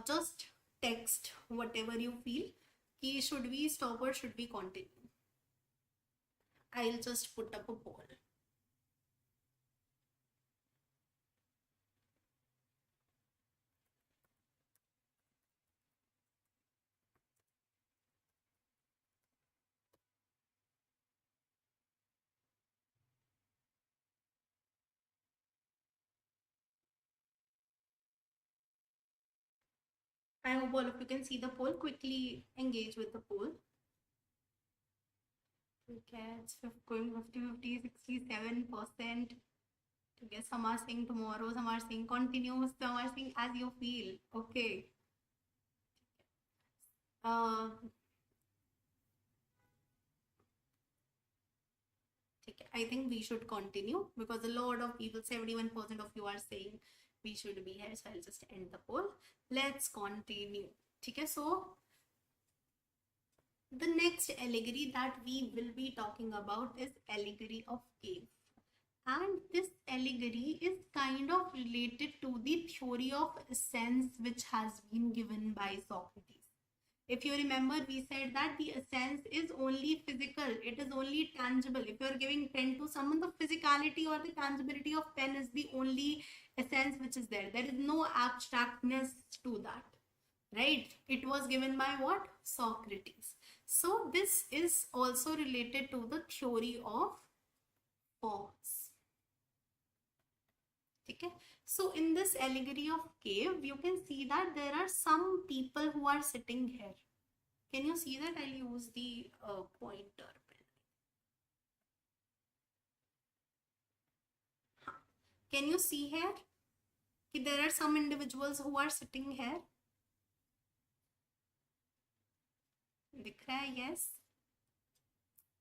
Just text whatever you feel. कि should we stop or should we continue? I'll just put up a poll. I hope all of you can see the poll. Quickly engage with the poll. Okay, it's going 50, 67%. Okay, some are saying tomorrow, some are saying continuous, some are saying as you feel. Okay. I think we should continue because a lot of people, 71% of you are saying we should be here. So I'll just end the poll. Let's continue. Okay, so the next allegory that we will be talking about is allegory of cave. And this allegory is kind of related to the theory of sense which has been given by Socrates. If you remember, we said that the essence is only physical, it is only tangible. If you are giving pen to someone, the physicality or the tangibility of pen is the only essence which is there. There is no abstractness to that, right? It was given by what? Socrates. So this is also related to the theory of forms. Okay. So in this allegory of cave, you can see that there are some people who are sitting here. Can you see that? I'll use the pointer pen. Can you see here? There are some individuals who are sitting here. दिख रहा है? Yes.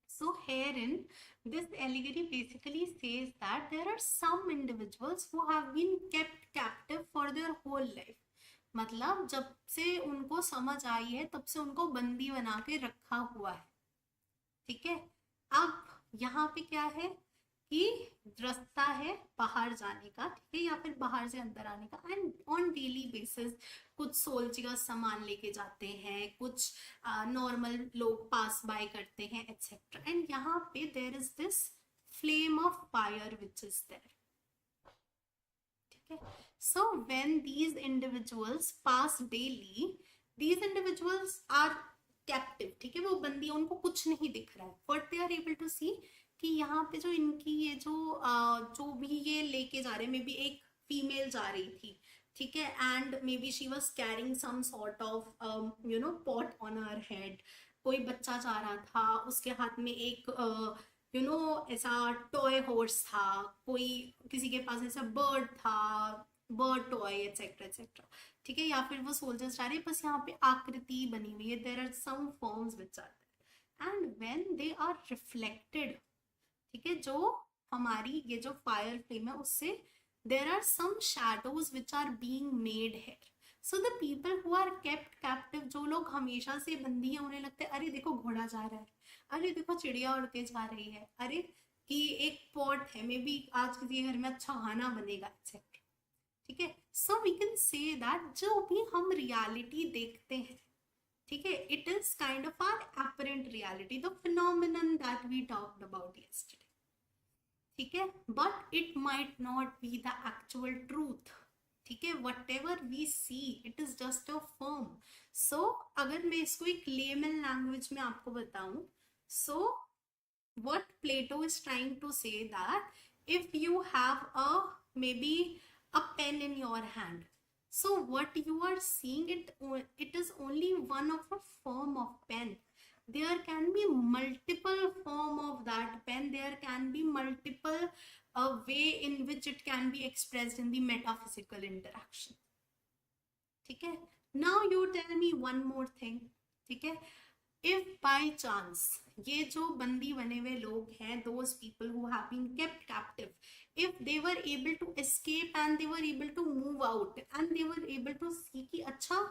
So herein, this allegory basically says that there are some individuals who have been kept captive for their whole life. मतलब जब से उनको समझ आई है तब से उनको बंदी बना के रखा हुआ है. ठीक है. अब यहाँ पे क्या है कि रास्ता है बाहर जाने का, ठीक है, या फिर बाहर से अंदर आने का. एंड ऑन डेली बेसिस कुछ सोल्जी का सामान लेके जाते हैं, कुछ नॉर्मल लोग पास बाय करते हैं, एक्सेट्रा. एंड यहाँ पे there is this flame of fire which is there. ठीक है. So when these individuals pass daily, these individuals are captive. ठीक है, वो बंदी, उनको कुछ नहीं दिख रहा है. What they are able to see कि यहाँ पे जो इनकी ये जो भी ये लेके जा रहे, मे बी एक फीमेल जा रही थी, ठीक है, and maybe she was carrying some sort of pot on her head. कोई बच्चा जा रहा था, उसके हाथ में एक ऐसा टॉय हॉर्स था, कोई किसी के पास ऐसा बर्ड था, बर्ड टॉय, एक्सेट्रा एक्सेट्रा. ठीक है, या फिर वो सोल्जर्स जा रहे हैं, बस यहाँ पे आकृति बनी हुई है. There are some forms which are there and when they are reflected, ठीक है, जो हमारी ये जो फायर फ्लेम है उससे there are some shadows which are being made here. So the people who are kept captive, जो लोग हमेशा से बंदी है, उन्हें लगता है अरे देखो घोड़ा जा रहा है, अरे देखो चिड़िया उड़ के जा रही है, अरे कि एक पॉट है, मे बी आज किसी घर में अच्छा खाना बनेगा, एक्सेट्रा. ठीक है. So we can say that जो भी हम रियलिटी देखते हैं, ठीक है, it is kind of our apparent reality, the phenomenon that we talked about yesterday. ठीक है, but it might not be the actual truth. ठीक है, whatever we see it is just a form. So अगर मैं इसको एक layman language में आपको बताऊं, सो what Plato is trying to say that if you have maybe a pen in your hand, so what you are seeing, it is only one of a form of pen. There can be multiple form of that pen, there can be multiple way in which it can be expressed in the metaphysical interaction. ठीक है. Now you tell me one more thing. ठीक है, if by chance ये जो बंदी बने हुए लोग हैं, those people who have been kept captive, if they were able to escape and they were able to move out and they were able to see कि अच्छा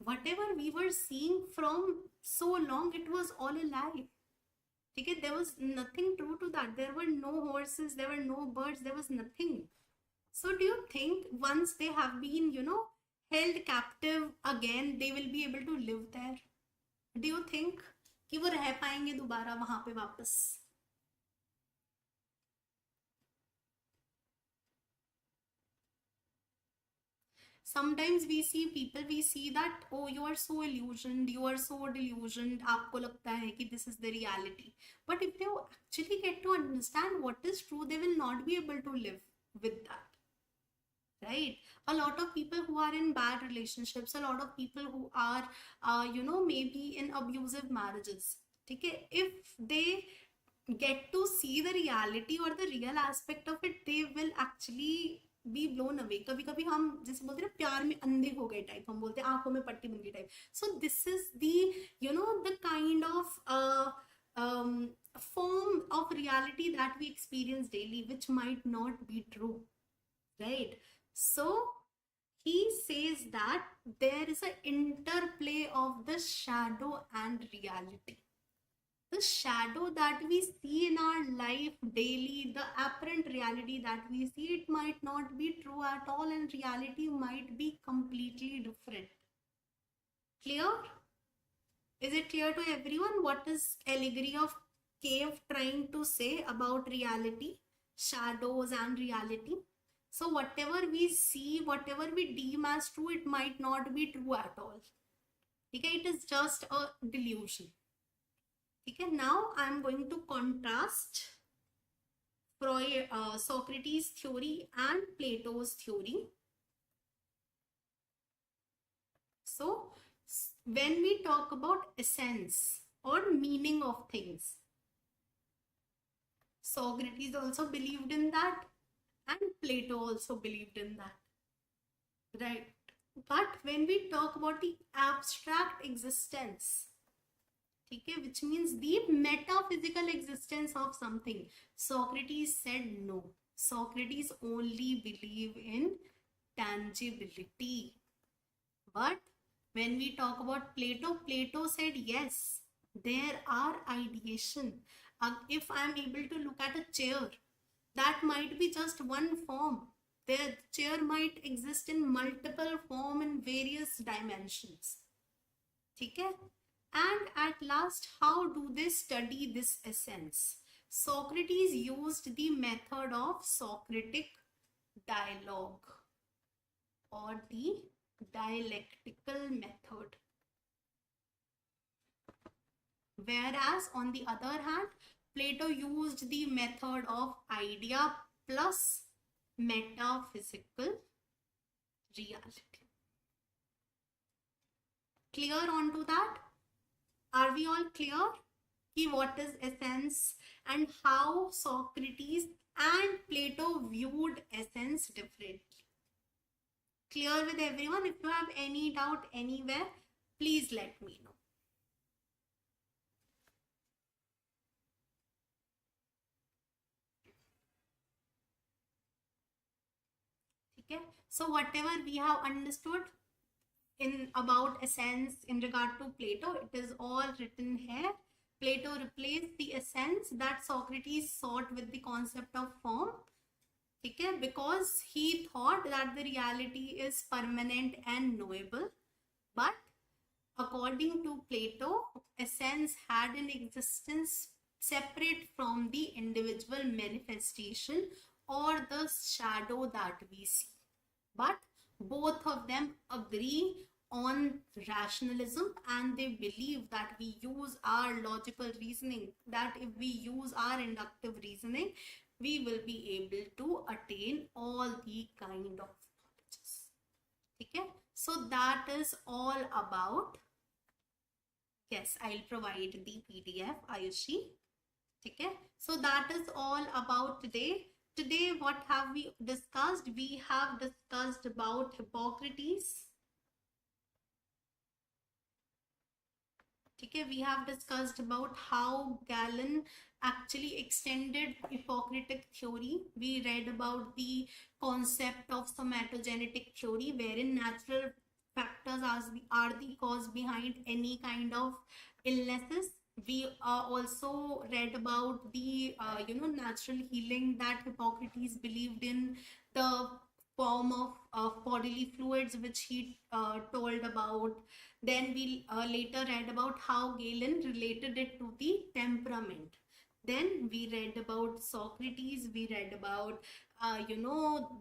whatever we were seeing from so long, it was all a lie. ठीक है, there was nothing true to that. There were no horses, there were no birds, there was nothing. So do you think once they have been held captive again, they will be able to live there? Do you think कि वो रह पाएंगे दोबारा वहां पे वापस? Sometimes we see people, we see that, oh, you are so illusioned, you are so delusioned, आपको लगता है कि this is the reality. But if they actually get to understand what is true, they will not be able to live with that. Right? A lot of people who are in bad relationships, a lot of people who are, maybe in abusive marriages. Okay? If they get to see the reality or the real aspect of it, they will actually B blown away. कभी कभी हम जैसे बोलते हैं ना, प्यार में अंधे हो गए टाइप, हम बोलते हैं आंखों में पट्टी बन गई type. So this is the kind of form of reality that we experience daily, which might not be true, right? So he says that there is an interplay of the shadow and reality. The shadow that we see in our life daily, the apparent reality that we see, it might not be true at all, and reality might be completely different. Clear? Is it clear to everyone what is allegory of cave trying to say about reality, shadows and reality? So whatever we see, whatever we deem as true, it might not be true at all. Okay, it is just a delusion. Okay, now I am going to contrast Socrates' theory and Plato's theory. So when we talk about essence or meaning of things, Socrates also believed in that and Plato also believed in that, right? But when we talk about the abstract existence, okay, which means the metaphysical existence of something, Socrates said no. Socrates only believe in tangibility. But when we talk about Plato, Plato said yes, there are ideation. If I am able to look at a chair, that might be just one form. The chair might exist in multiple form in various dimensions. Okay? And at last, how do they study this essence? Socrates used the method of Socratic dialogue or the dialectical method. Whereas on the other hand, Plato used the method of idea plus metaphysical reality. Clear onto that? Are we all clear? What is essence and how Socrates and Plato viewed essence differently? Clear with everyone? If you have any doubt anywhere, please let me know. Okay, so whatever we have understood in about essence in regard to Plato, it is all written here. Plato replaced the essence that Socrates sought with the concept of form, okay, because he thought that the reality is permanent and knowable. But according to Plato, essence had an existence separate from the individual manifestation or the shadow that we see. But both of them agree on rationalism, and they believe that we use our logical reasoning, that if we use our inductive reasoning, we will be able to attain all the kind of knowledges. Okay, so that is all about. Yes, I'll provide the PDF, Ayushi. Okay, so that is all about today. Today, what have we discussed? We have discussed about Hippocrates. Okay, we have discussed about how Galen actually extended Hippocratic theory. We read about the concept of somatogenetic theory, wherein natural factors are the cause behind any kind of illnesses. We also read about the natural healing that Hippocrates believed in, the form of bodily fluids, which he told about. Then we later read about how Galen related it to the temperament. Then we read about Socrates. We read about,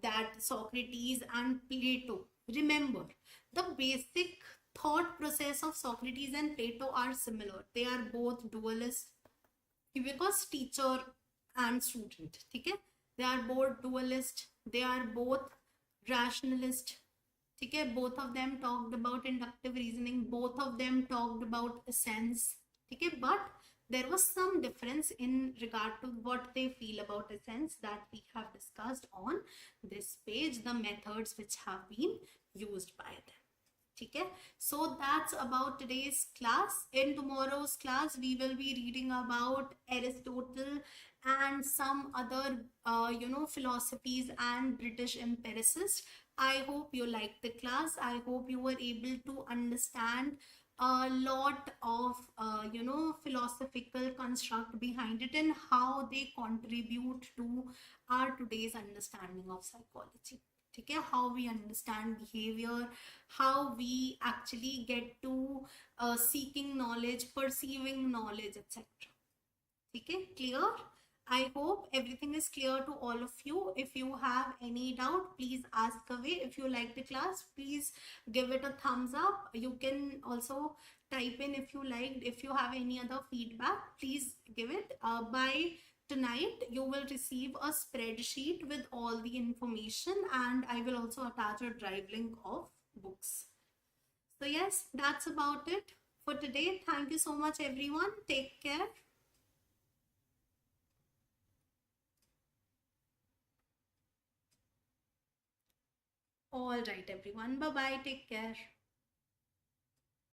that Socrates and Plato. Remember, the basic thought process of Socrates and Plato are similar. They are both dualists, because teacher and student, okay? They are both dualist, they are both rationalist, okay? Both of them talked about inductive reasoning, both of them talked about essence, okay? But there was some difference in regard to what they feel about essence that we have discussed on this page, the methods which have been used by them. Okay, so that's about today's class. In tomorrow's class, we will be reading about Aristotle and some other, philosophies and British empiricists. I hope you liked the class. I hope you were able to understand a lot of, philosophical construct behind it and how they contribute to our today's understanding of psychology. Okay, how we understand behavior, how we actually get to seeking knowledge, perceiving knowledge, etc. Okay, clear? I hope everything is clear to all of you. If you have any doubt, please ask away. If you like the class, please give it a thumbs up. You can also type in if you liked. If you have any other feedback, please give it. By tonight, you will receive a spreadsheet with all the information, and I will also attach a drive link of books. So yes, that's about it for today. Thank you so much, everyone. Take care. All right, everyone. Bye bye. Take care.